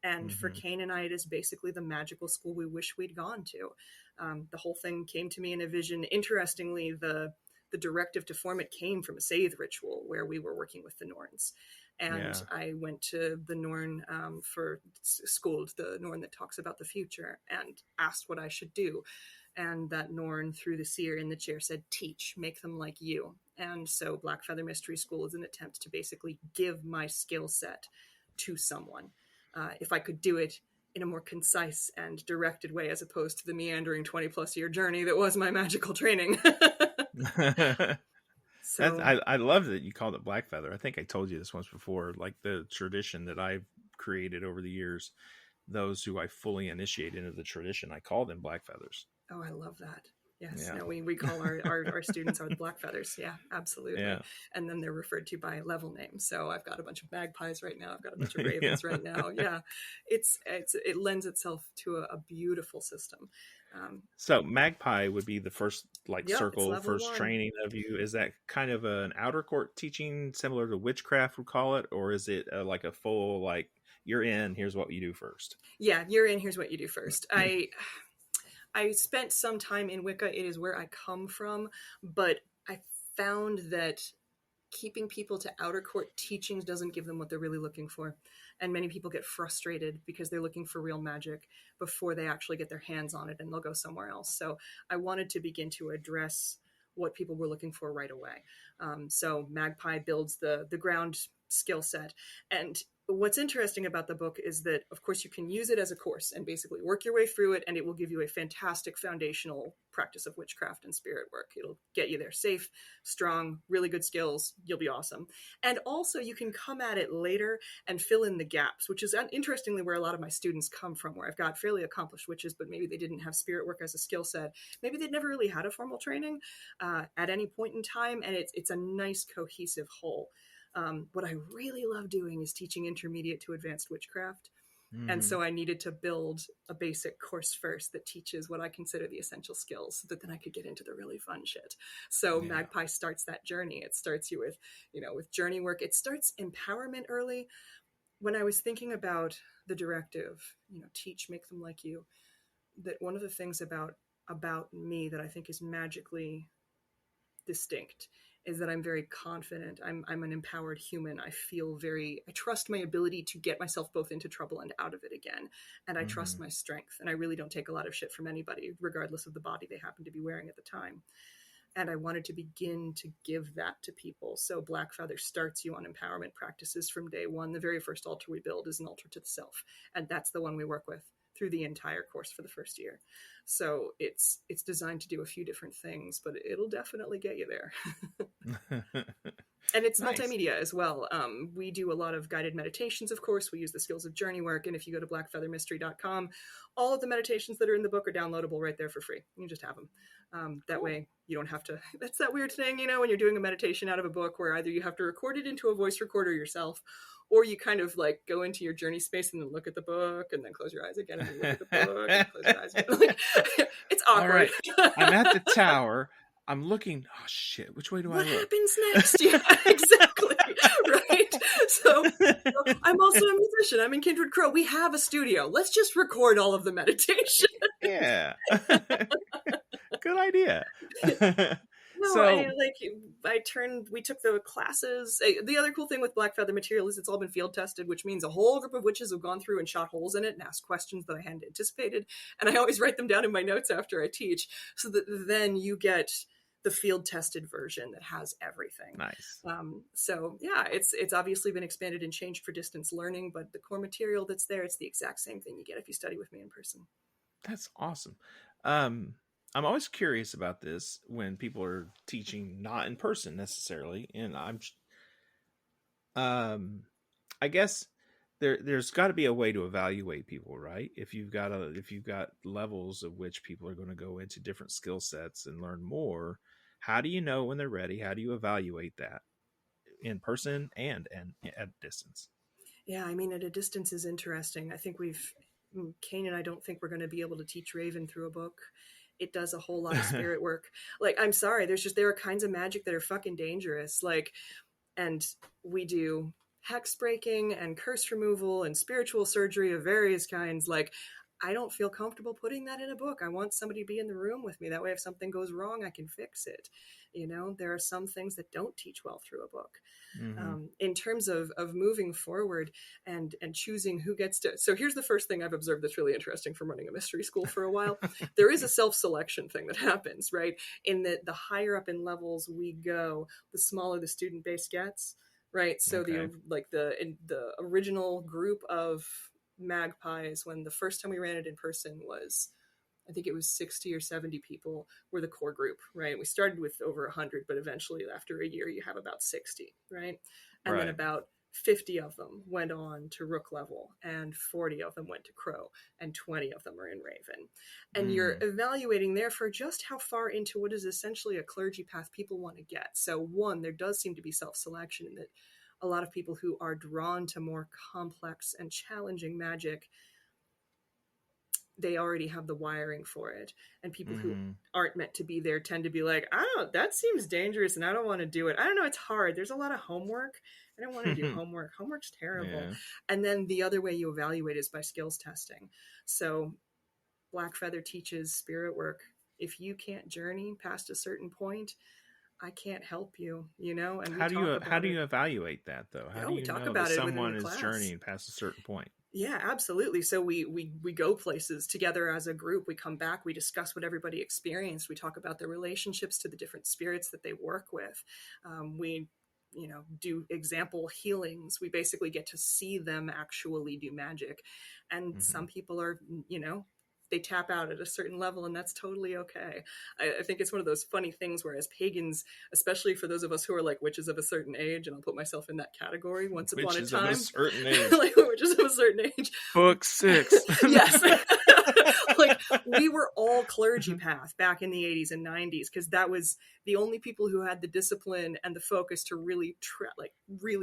And for Kane and I, it is basically the magical school we wish we'd gone to. The whole thing came to me in a vision. Interestingly, the directive to form it came from a Seidr ritual where we were working with the Norns. And I went to the Norn for school, the Norn that talks about the future, and asked what I should do. And that Norn, through the seer in the chair, said, teach, make them like you. And so Blackfeather Mystery School is an attempt to basically give my skill set to someone. If I could do it in a more concise and directed way, as opposed to the meandering 20-plus year journey that was my magical training. So I love that you called it Blackfeather. I think I told you this once before, like the tradition that I've created over the years, those who I fully initiate into the tradition, I call them Blackfeathers. Oh, I love that. Yes. Yeah. No, we call our students are the Blackfeathers. Yeah, absolutely. Yeah. And then they're referred to by level names. So I've got a bunch of magpies right now. I've got a bunch of ravens right now. Yeah. It lends itself to a beautiful system. So Magpie would be the first circle, first 1. training of you. Is that kind of an outer court teaching similar to witchcraft would call it? Or is it like a full, you're in, here's what you do first? Yeah, you're in, here's what you do first. I spent some time in Wicca. It is where I come from, but I found that keeping people to outer court teachings doesn't give them what they're really looking for. And many people get frustrated because they're looking for real magic before they actually get their hands on it, and they'll go somewhere else. So I wanted to begin to address what people were looking for right away. So Magpie builds the ground skill set. And what's interesting about the book is that, of course, you can use it as a course and basically work your way through it, and it will give you a fantastic foundational practice of witchcraft and spirit work. It'll get you there safe, strong, really good skills. You'll be awesome. And also you can come at it later and fill in the gaps, which is interestingly where a lot of my students come from, where I've got fairly accomplished witches, but maybe they didn't have spirit work as a skill set. Maybe they'd never really had a formal training at any point in time, and it's a nice cohesive whole. What I really love doing is teaching intermediate to advanced witchcraft. And so I needed to build a basic course first that teaches what I consider the essential skills so that then I could get into the really fun shit. So Magpie starts that journey. It starts you with, with journey work. It starts empowerment early. When I was thinking about the directive, teach, make them like you, that one of the things about me that I think is magically distinct is that I'm very confident. I'm an empowered human. I trust my ability to get myself both into trouble and out of it again. And I trust my strength. And I really don't take a lot of shit from anybody, regardless of the body they happen to be wearing at the time. And I wanted to begin to give that to people. So Blackfeather starts you on empowerment practices from day one. The very first altar we build is an altar to the self. And that's the one we work with through the entire course for the first year. So it's designed to do a few different things, but it'll definitely get you there. And it's nice. Multimedia as well. We do a lot of guided meditations, of course. We use the skills of journey work. And if you go to blackfeathermystery.com, all of the meditations that are in the book are downloadable right there for free. You just have them. That way you don't have to, that's that weird thing, when you're doing a meditation out of a book where either you have to record it into a voice recorder yourself, or you kind of go into your journey space and then look at the book and then close your eyes again and then look at the book and close your eyes again. It's awkward. All right. I'm at the tower. I'm looking. Oh shit! Which way do I look? What happens next? Yeah, exactly. Right. So I'm also a musician. I'm in Kindred Crow. We have a studio. Let's just record all of the meditation. Yeah. Good idea. No, we took the classes. The other cool thing with Blackfeather material is it's all been field tested, which means a whole group of witches have gone through and shot holes in it and asked questions that I hadn't anticipated. And I always write them down in my notes after I teach so that then you get the field tested version that has everything. Nice. So yeah, it's obviously been expanded and changed for distance learning, but the core material that's there, it's the exact same thing you get if you study with me in person. That's awesome. I'm always curious about this when people are teaching not in person necessarily, and I guess there's got to be a way to evaluate people, right? If you've got levels of which people are going to go into different skill sets and learn more, how do you know when they're ready? How do you evaluate that in person and at distance? Yeah, I mean, at a distance is interesting. I think Kane and I don't think we're going to be able to teach Raven through a book. It does a whole lot of spirit work. Like, I'm sorry, there are kinds of magic that are fucking dangerous. Like, and we do hex breaking and curse removal and spiritual surgery of various kinds. Like, I don't feel comfortable putting that in a book. I want somebody to be in the room with me. That way, if something goes wrong, I can fix it. You know, there are some things that don't teach well through a book. Mm-hmm. In terms of moving forward and choosing who gets to. So here's the first thing I've observed that's really interesting from running a mystery school for a while. There is a self-selection thing that happens, right? In that the higher up in levels we go, the smaller the student base gets, right? So Okay. the original group of Magpies, when the first time we ran it in person was, I think it was 60 or 70 people were the core group, right? We started with over 100, but eventually after a year, you have about 60, right? And then Right. about 50 of them went on to Rook level, and 40 of them went to Crow, and 20 of them are in Raven. And you're evaluating there for just how far into what is essentially a clergy path people want to get. So one, there does seem to be self-selection in that a lot of people who are drawn to more complex and challenging magic, they already have the wiring for it. And people who aren't meant to be there tend to be like, that seems dangerous and I don't want to do it. I don't know, it's hard. There's a lot of homework. I don't want to do homework. Homework's terrible. Yeah. And then the other way you evaluate is by skills testing. So Blackfeather teaches spirit work. If you can't journey past a certain point, I can't help you, you know? And how do you evaluate that though? How do you talk know about that it within someone the is class. journeying past a certain point? Yeah, absolutely. So we go places together as a group. We come back, we discuss what everybody experienced. We talk about their relationships to the different spirits that they work with. We do example healings. We basically get to see them actually do magic. And some people are, they tap out at a certain level, and that's totally okay. I think it's one of those funny things where as pagans, especially for those of us who are like witches of a certain age, and I'll put myself in that category once upon a Witches time. of a certain age. Like witches of a certain age. Book 6. Yes. Like we were all clergy path back in the 80s and 90s because that was the only people who had the discipline and the focus to really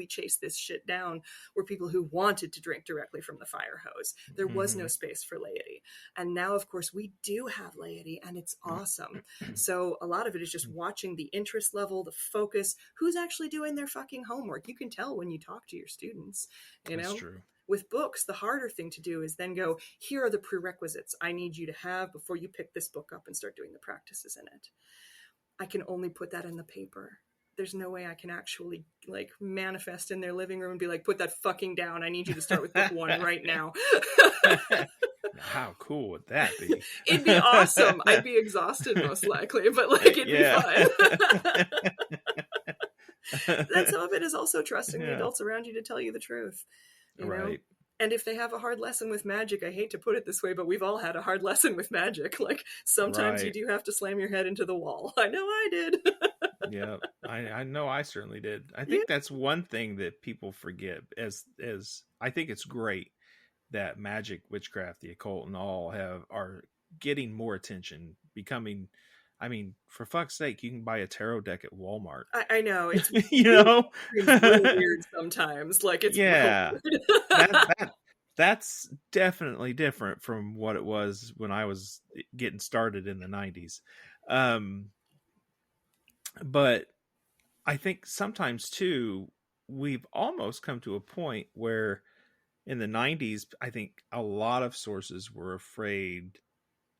chase this shit down were people who wanted to drink directly from the fire hose. There was no space for laity. And now, of course, we do have laity and it's awesome. So a lot of it is just watching the interest level, the focus, who's actually doing their fucking homework. You can tell when you talk to your students, That's true. With books, the harder thing to do is then go, here are the prerequisites I need you to have before you pick this book up and start doing the practices in it. I can only put that in the paper. There's no way I can actually like manifest in their living room and be like, put that fucking down. I need you to start with book 1 right now. How cool would that be? It'd be awesome. I'd be exhausted most likely, but like it'd be fun. Then some of it is also trusting the adults around you to tell you the truth. You know? And if they have a hard lesson with magic, I hate to put it this way, but we've all had a hard lesson with magic. Like sometimes you do have to slam your head into the wall. I know I did. Yeah, I know I certainly did. I think that's one thing that people forget as I think it's great that magic, witchcraft, the occult and all are getting more attention, becoming, I mean, for fuck's sake, you can buy a tarot deck at Walmart. I know. It's it's really weird sometimes. Like it's that's definitely different from what it was when I was getting started in the 90s. But I think sometimes too, we've almost come to a point where in the 90s, I think a lot of sources were afraid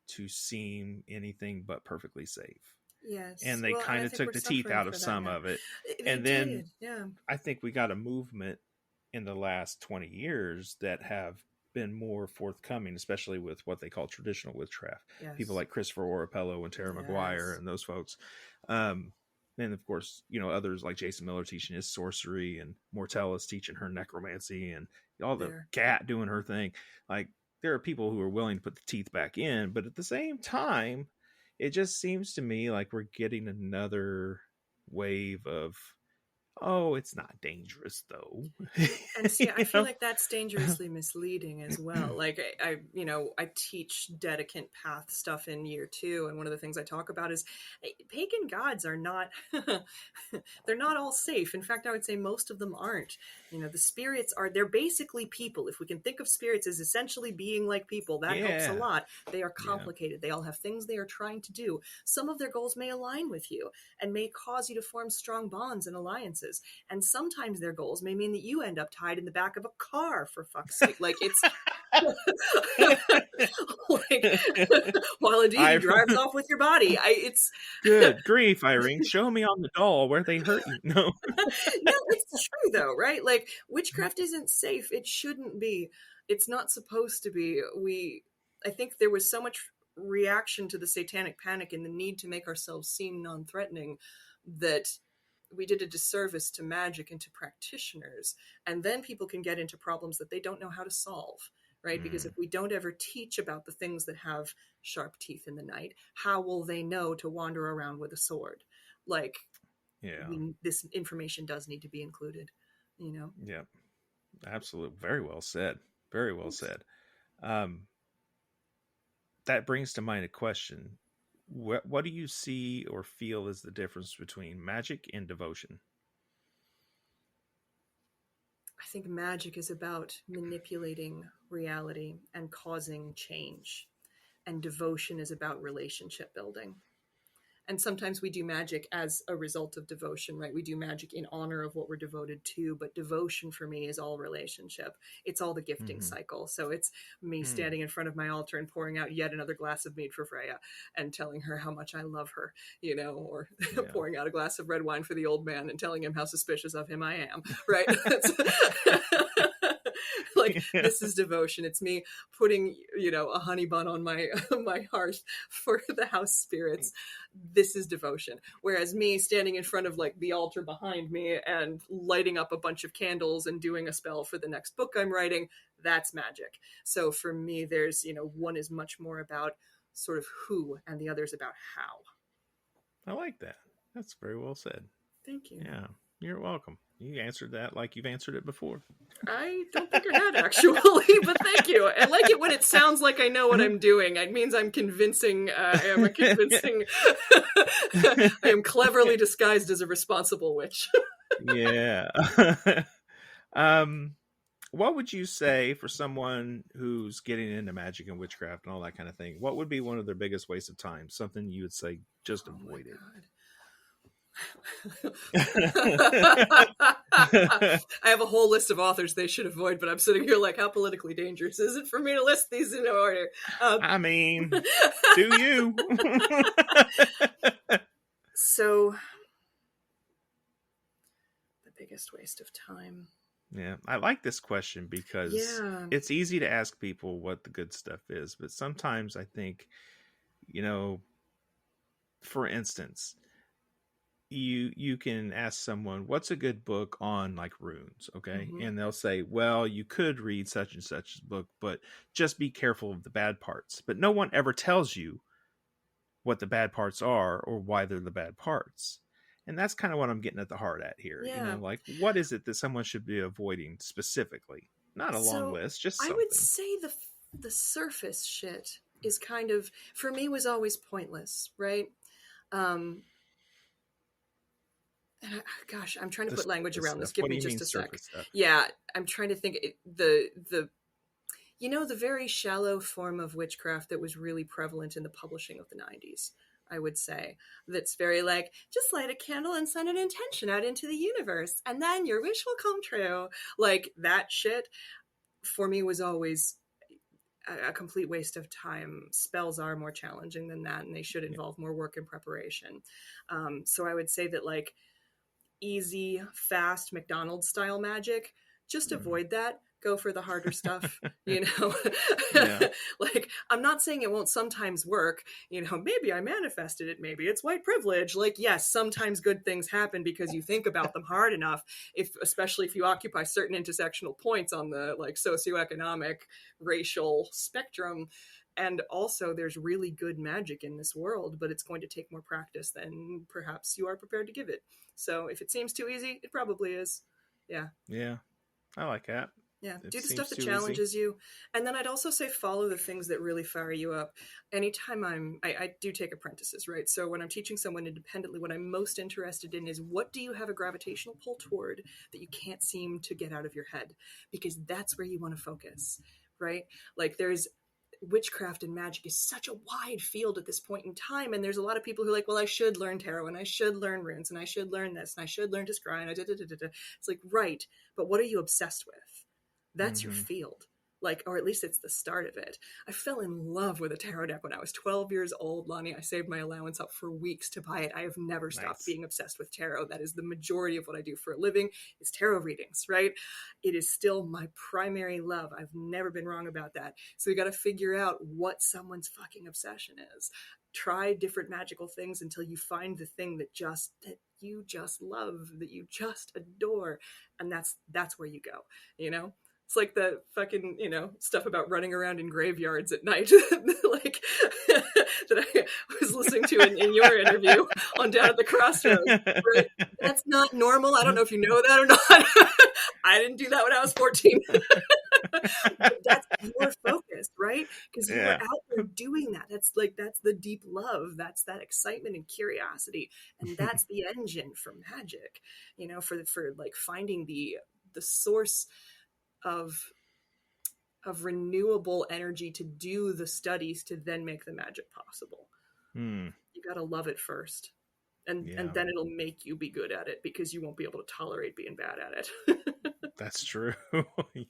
to seem anything but perfectly safe. Yes. And they kind of took the teeth out of some of it. And then I think we got a movement in the last 20 years that have been more forthcoming, especially with what they call traditional witchcraft. Yes. People like Christopher Orapello and Tara McGuire and those folks. And of course, others like Jason Miller teaching his sorcery and Mortellus teaching her necromancy and all the cat doing her thing. Like there are people who are willing to put the teeth back in, but at the same time, it just seems to me like we're getting another wave of, oh, it's not dangerous though. And see, I You feel know? like that's dangerously misleading as well. Like I teach dedicant path stuff in year 2, and one of the things I talk about is pagan gods are not they're not all safe. In fact, I would say most of them aren't. The spirits they're basically people. If we can think of spirits as essentially being like people, that helps a Yeah. lot. They are Yeah. complicated. They all have things they are trying to do. Some of their goals may align with you and may cause you to form strong bonds and alliances. And sometimes their goals may mean that you end up tied in the back of a car, for fuck's sake. Like, it's like, while indeed he drives off with your body. It's good grief, Irene. Show me on the doll where they hurt you. No. no, it's true though, right? Like, witchcraft isn't safe. It shouldn't be. It's not supposed to be. I think there was so much reaction to the satanic panic and the need to make ourselves seem non-threatening that we did a disservice to magic and to practitioners. And then people can get into problems that they don't know how to solve, right? Because if we don't ever teach about the things that have sharp teeth in the night, how will they know to wander around with a sword? Like, Yeah. This information does need to be included, Yeah. Absolutely. Very well said. Very well said. That brings to mind a question. What do you see or feel is the difference between magic and devotion? I think magic is about manipulating reality and causing change. And devotion is about relationship building. And sometimes we do magic as a result of devotion, right? We do magic in honor of what we're devoted to, but devotion for me is all relationship. It's all the gifting cycle. So it's me standing in front of my altar and pouring out yet another glass of mead for Freya and telling her how much I love her, or pouring out a glass of red wine for the old man and telling him how suspicious of him I am, right? Like, this is devotion. It's me putting, a honey bun on my hearth for the house spirits. This is devotion. Whereas me standing in front of like the altar behind me and lighting up a bunch of candles and doing a spell for the next book I'm writing, that's magic. So for me, there's, one is much more about sort of who and the other is about how. I like that. That's very well said. Thank you. Yeah, you're welcome. You answered that like you've answered it before. I don't think I had, actually, but thank you. I like it when it sounds like I know what I'm doing. It means I'm convincing. I am cleverly disguised as a responsible witch. Yeah. What would you say for someone who's getting into magic and witchcraft and all that kind of thing? What would be one of their biggest wastes of time? Something you would say, just avoid it. I have a whole list of authors they should avoid, but I'm sitting here like, how politically dangerous is it for me to list these in order? I mean, do you? So, the biggest waste of time. Yeah, I like this question because it's easy to ask people what the good stuff is, but sometimes I think, for instance, you can ask someone, what's a good book on like runes, okay? And they'll say, well, you could read such and such book, but just be careful of the bad parts. But no one ever tells you what the bad parts are or why they're the bad parts. And that's kind of what I'm getting at the heart at here. Yeah. Like, what is it that someone should be avoiding specifically? Not a long list, just something. I would say the surface shit is kind of, for me, was always pointless, right? Gosh, I'm trying to put language around this. Give me just a sec. Yeah, I'm trying to think. The very shallow form of witchcraft that was really prevalent in the publishing of the 90s, I would say. That's very like, just light a candle and send an intention out into the universe, and then your wish will come true. Like, that shit, for me, was always a complete waste of time. Spells are more challenging than that, and they should involve more work and preparation. So I would say that, like, easy, fast McDonald's style magic, just avoid that. Go for the harder stuff, Like, I'm not saying it won't sometimes work, maybe I manifested it, maybe it's white privilege. Like, yes, sometimes good things happen because you think about them hard enough, especially if you occupy certain intersectional points on the like socioeconomic, racial spectrum. And also there's really good magic in this world, but it's going to take more practice than perhaps you are prepared to give it. So if it seems too easy, it probably is. Yeah. Yeah. I like that. Yeah, It do the seems stuff that too challenges you. And then I'd also say follow the things that really fire you up. Anytime I do take apprentices, right? So when I'm teaching someone independently, what I'm most interested in is, what do you have a gravitational pull toward that you can't seem to get out of your head? Because that's where you want to focus, right? Like, there's witchcraft and magic is such a wide field at this point in time, and there's a lot of people who are like, well, I should learn tarot, and I should learn runes, and I should learn this, and I should learn to scry, and it's like, right, but what are you obsessed with? That's your field. Like, or at least it's the start of it. I fell in love with a tarot deck when I was 12 years old, Lonnie. I saved my allowance up for weeks to buy it. I have never stopped being obsessed with tarot. That is the majority of what I do for a living, is tarot readings, right? It is still my primary love. I've never been wrong about that. So you got to figure out what someone's fucking obsession is. Try different magical things until you find the thing that you just love, that you just adore. And that's where you go, you know? It's like the fucking, stuff about running around in graveyards at night, like that I was listening to in your interview on Down at the Crossroads. Right? That's not normal. I don't know if you know that or not. I didn't do that when I was 14. But that's your focus, right? Because you're out there doing that. That's the deep love. That's that excitement and curiosity, and that's the engine for magic. For like finding the source of renewable energy to do the studies to then make the magic possible. You got to love it first, and then it'll make you be good at it, because you won't be able to tolerate being bad at it. That's true.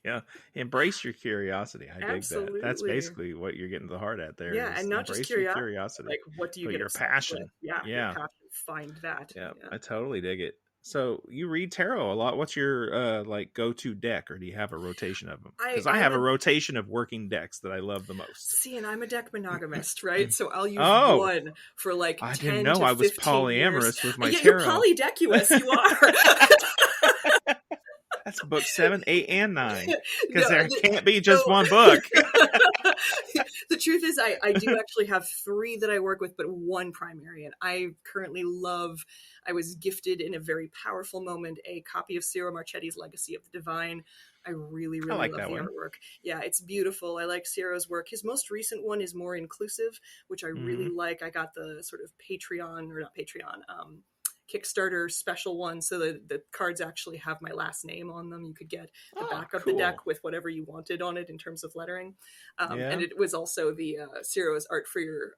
Yeah. Embrace your curiosity. I dig that. That's basically what you're getting to the heart at there. Yeah. And not just curiosity. Like, what do you get your passion? With? Yeah. Your passion. Find that. Yeah. I totally dig it. So you read tarot a lot. What's your go-to deck, or do you have a rotation of them? Because I have a rotation of working decks that I love the most. See, and I'm a deck monogamist, right? So I'll use one for like 10 I didn't know I was polyamorous with my tarot. You're polydecuous. You are. That's book 7, 8, and 9. Because there can't be just one book. The truth is, I do actually have 3 that I work with, but 1 primary. And I currently I was gifted in a very powerful moment a copy of Ciro Marchetti's Legacy of the Divine. I really, really love the artwork. Yeah, it's beautiful. I like Ciro's work. His most recent one is more inclusive, which I really like. I got the sort of Kickstarter special one, so the cards actually have my last name on them. You could get the back of the deck with whatever you wanted on it in terms of lettering. And it was also the Ciro's art for your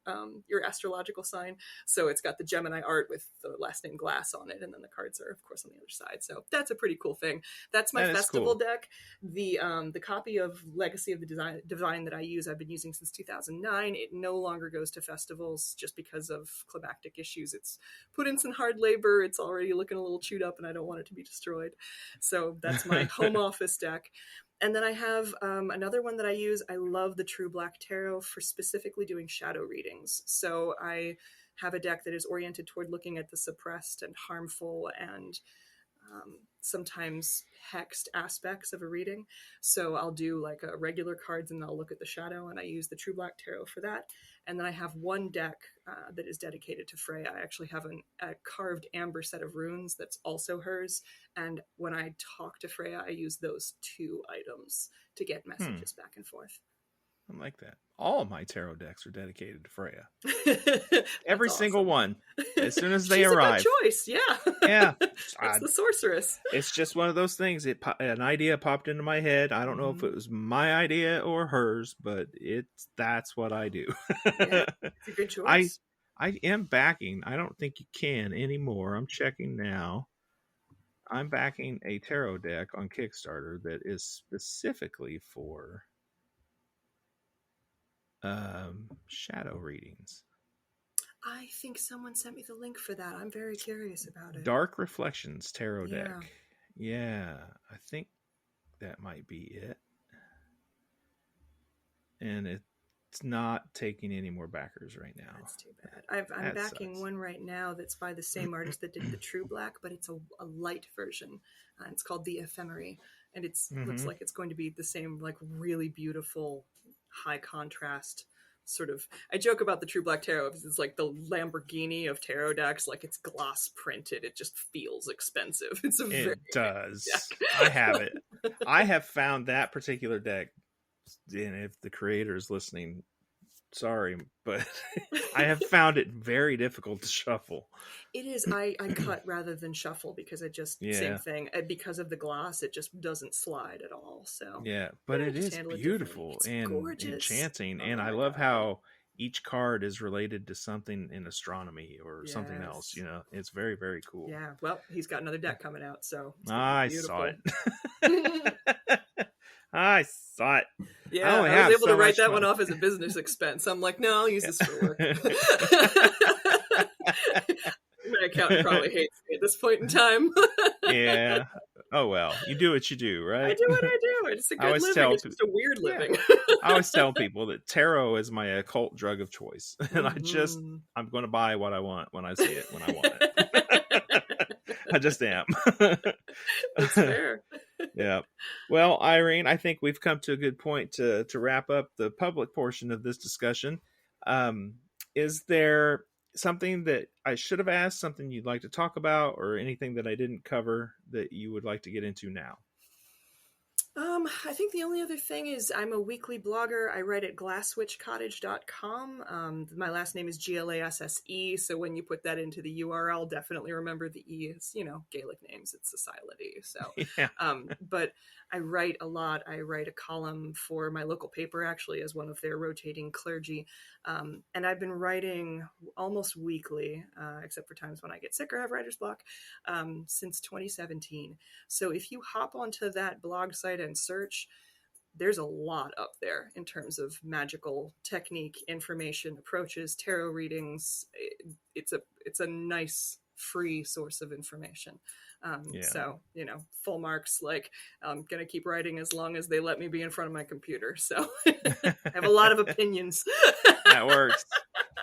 astrological sign. So it's got the Gemini art with the last name Glasse on it, and then the cards are of course on the other side. So that's a pretty cool thing. That's my festival deck. The copy of Legacy of the Divine that I use, I've been using since 2009. It no longer goes to festivals just because of climactic issues. It's put in some hard labor. It's already looking a little chewed up, and I don't want it to be destroyed. So that's my home office deck. And then I have another one that I use. I love the True Black Tarot for specifically doing shadow readings. So I have a deck that is oriented toward looking at the suppressed and harmful and sometimes hexed aspects of a reading. So I'll do like a regular cards, and I'll look at the shadow, and I use the True Black Tarot for that. And then I have one deck that is dedicated to Freya. I actually have a carved amber set of runes that's also hers. And when I talk to Freya, I use those 2 items to get messages back and forth. I like that. All of my tarot decks are dedicated to Freya. Every single one. As soon as they arrive. She's a good choice, yeah. Yeah. It's the sorceress. It's just one of those things. An idea popped into my head. I don't know if it was my idea or hers, but that's what I do. Yeah, it's a good choice. I am backing. I don't think you can anymore. I'm checking now. I'm backing a tarot deck on Kickstarter that is specifically for shadow readings. I think someone sent me the link for that. I'm very curious about it. Dark Reflections tarot deck. Yeah, I think that might be it. And it's not taking any more backers right now. That's too bad. I'm backing one right now that's by the same artist that did the True Black, but it's a light version. It's called The Ephemery, and it looks like it's going to be the same, like really beautiful, high contrast sort of, I joke about the True Black Tarot. It's like the Lamborghini of tarot decks. Like, it's gloss printed. It just feels expensive. It's a very It does. deck. I have it. I have found that particular deck, and if the creator is listening, sorry, but I have found it very difficult to shuffle. It is. I cut rather than shuffle because I just, same thing. Because of the gloss, it just doesn't slide at all. So yeah, but it is beautiful and gorgeous. Enchanting. And I love how each card is related to something in astronomy or something else. You know, it's very, very cool. Yeah. Well, he's got another deck coming out, so I saw it. I saw it. Yeah, I was able to write that one off as a business expense. I'm like, no, I'll use this for work. My accountant probably hates me at this point in time. Yeah. Oh, well, you do what you do, right? I do what I do. It's a good living. It's just a weird living. I always tell people that tarot is my occult drug of choice. And I'm going to buy what I want when I see it, when I want it. I just am. That's fair. Yeah. Well, Irene, I think we've come to a good point to wrap up the public portion of this discussion. Is there something that I should have asked, something you'd like to talk about, or anything that I didn't cover that you would like to get into now? I think the only other thing is I'm a weekly blogger. I write at glasswitchcottage.com. My last name is Glasse, so when you put that into the URL, definitely remember the E is, Gaelic names. It's a silent E. So, but I write a lot. I write a column for my local paper, actually, as one of their rotating clergy. And I've been writing almost weekly, except for times when I get sick or have writer's block, since 2017. So if you hop onto that blog site and search, there's a lot up there in terms of magical technique, information, approaches, tarot readings. It's a nice free source of information. So, full marks, like, I'm going to keep writing as long as they let me be in front of my computer. So I have a lot of opinions. That works.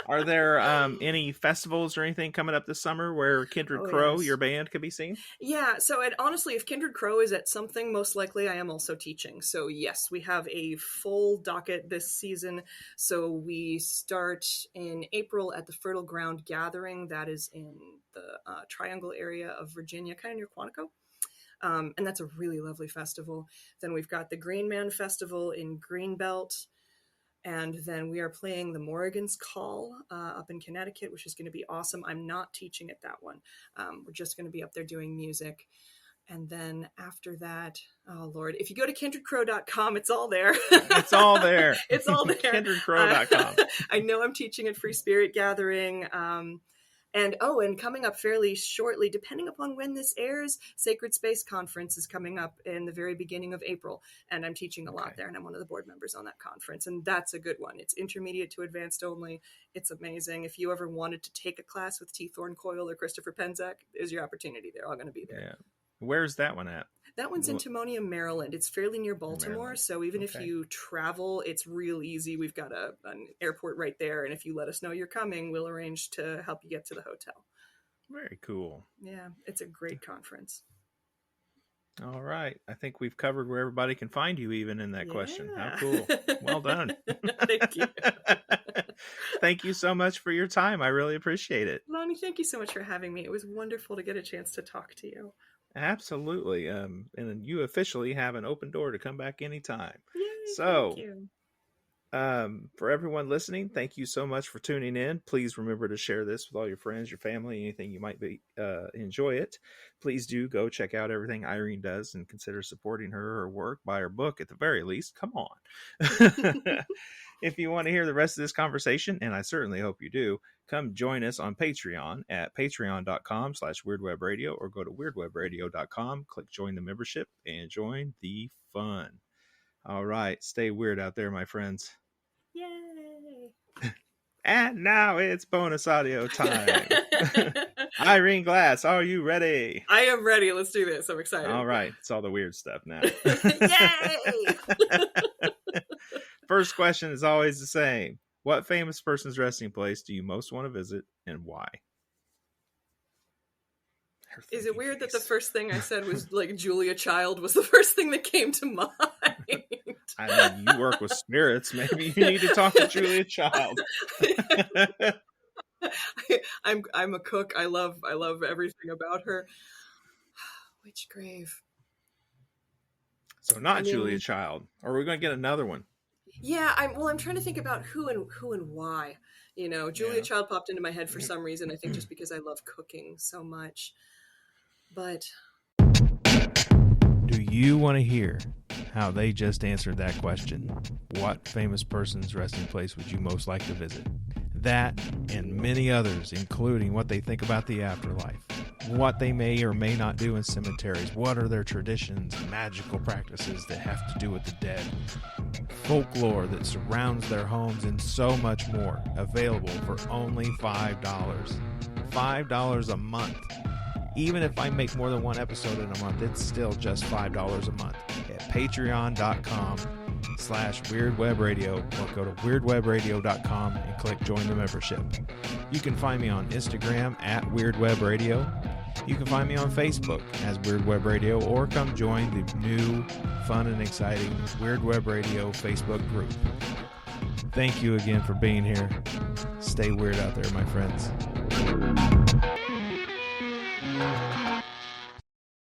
Are there any festivals or anything coming up this summer where Kindred Crow, your band, could be seen? Yeah. So, and honestly, if Kindred Crow is at something, most likely I am also teaching. So yes, we have a full docket this season. So we start in April at the Fertile Ground Gathering. That is in the Triangle area of Virginia, kind of near Quantico. And that's a really lovely festival. Then we've got the Green Man Festival in Greenbelt. And then we are playing the Morrigan's Call up in Connecticut, which is going to be awesome. I'm not teaching at that one. We're just going to be up there doing music. And then after that, oh Lord, if you go to kindredcrow.com, it's all there. It's all there. It's all there. kindredcrow.com. I know I'm teaching at Free Spirit Gathering. And coming up fairly shortly, depending upon when this airs, Sacred Space Conference is coming up in the very beginning of April. And I'm teaching a lot there, and I'm one of the board members on that conference. And that's a good one. It's intermediate to advanced only. It's amazing. If you ever wanted to take a class with T. Thorne Coyle or Christopher Penzak, there's your opportunity. They're all going to be there. Yeah. Where's that one at? That one's in Timonium, Maryland. It's fairly near Baltimore, so even if you travel, it's real easy. We've got an airport right there, and if you let us know you're coming, we'll arrange to help you get to the hotel. Very cool. Yeah, it's a great conference. All right. I think we've covered where everybody can find you even in that question. How cool. Well done. Thank you. Thank you so much for your time. I really appreciate it. Lonnie, thank you so much for having me. It was wonderful to get a chance to talk to you. Absolutely. And you officially have an open door to come back anytime. Yay, so, thank you. For everyone listening, thank you so much for tuning in. Please remember to share this with all your friends, your family, anything you might enjoy it. Please do go check out everything Irene does and consider supporting her work. Buy her book at the very least. Come on. If you want to hear the rest of this conversation, and I certainly hope you do, come join us on Patreon at patreon.com/weirdwebradio or go to weirdwebradio.com, click join the membership, and join the fun. All right. Stay weird out there, my friends. Yay. And now it's bonus audio time. Irene Glasse, are you ready? I am ready. Let's do this. I'm excited. All right. It's all the weird stuff now. Yay! First question is always the same. What famous person's resting place do you most want to visit and why? Is it weird that the first thing I said was like Julia Child was the first thing that came to mind? I mean, you work with spirits. Maybe you need to talk to Julia Child. I'm a cook. I love everything about her. Which grave? So not Julia Child. Or we're going to get another one. Yeah, I'm trying to think about who and why. You know, Julia Child popped into my head for some reason. I think just because I love cooking so much. But do you want to hear how they just answered that question? What famous person's resting place would you most like to visit? That and many others, including what they think about the afterlife, what they may or may not do in cemeteries, what are their traditions, magical practices that have to do with the dead, folklore that surrounds their homes, and so much more, available for only $5. $5 a month. Even if I make more than one episode in a month, it's still just $5 a month at patreon.com/weirdwebradio, or go to weirdwebradio.com and click join the membership. You can find me on Instagram at weirdwebradio. You can find me on Facebook as Weird Web Radio, or come join the new, fun and exciting Weird Web Radio Facebook group. Thank you again for being here. Stay weird out there, my friends.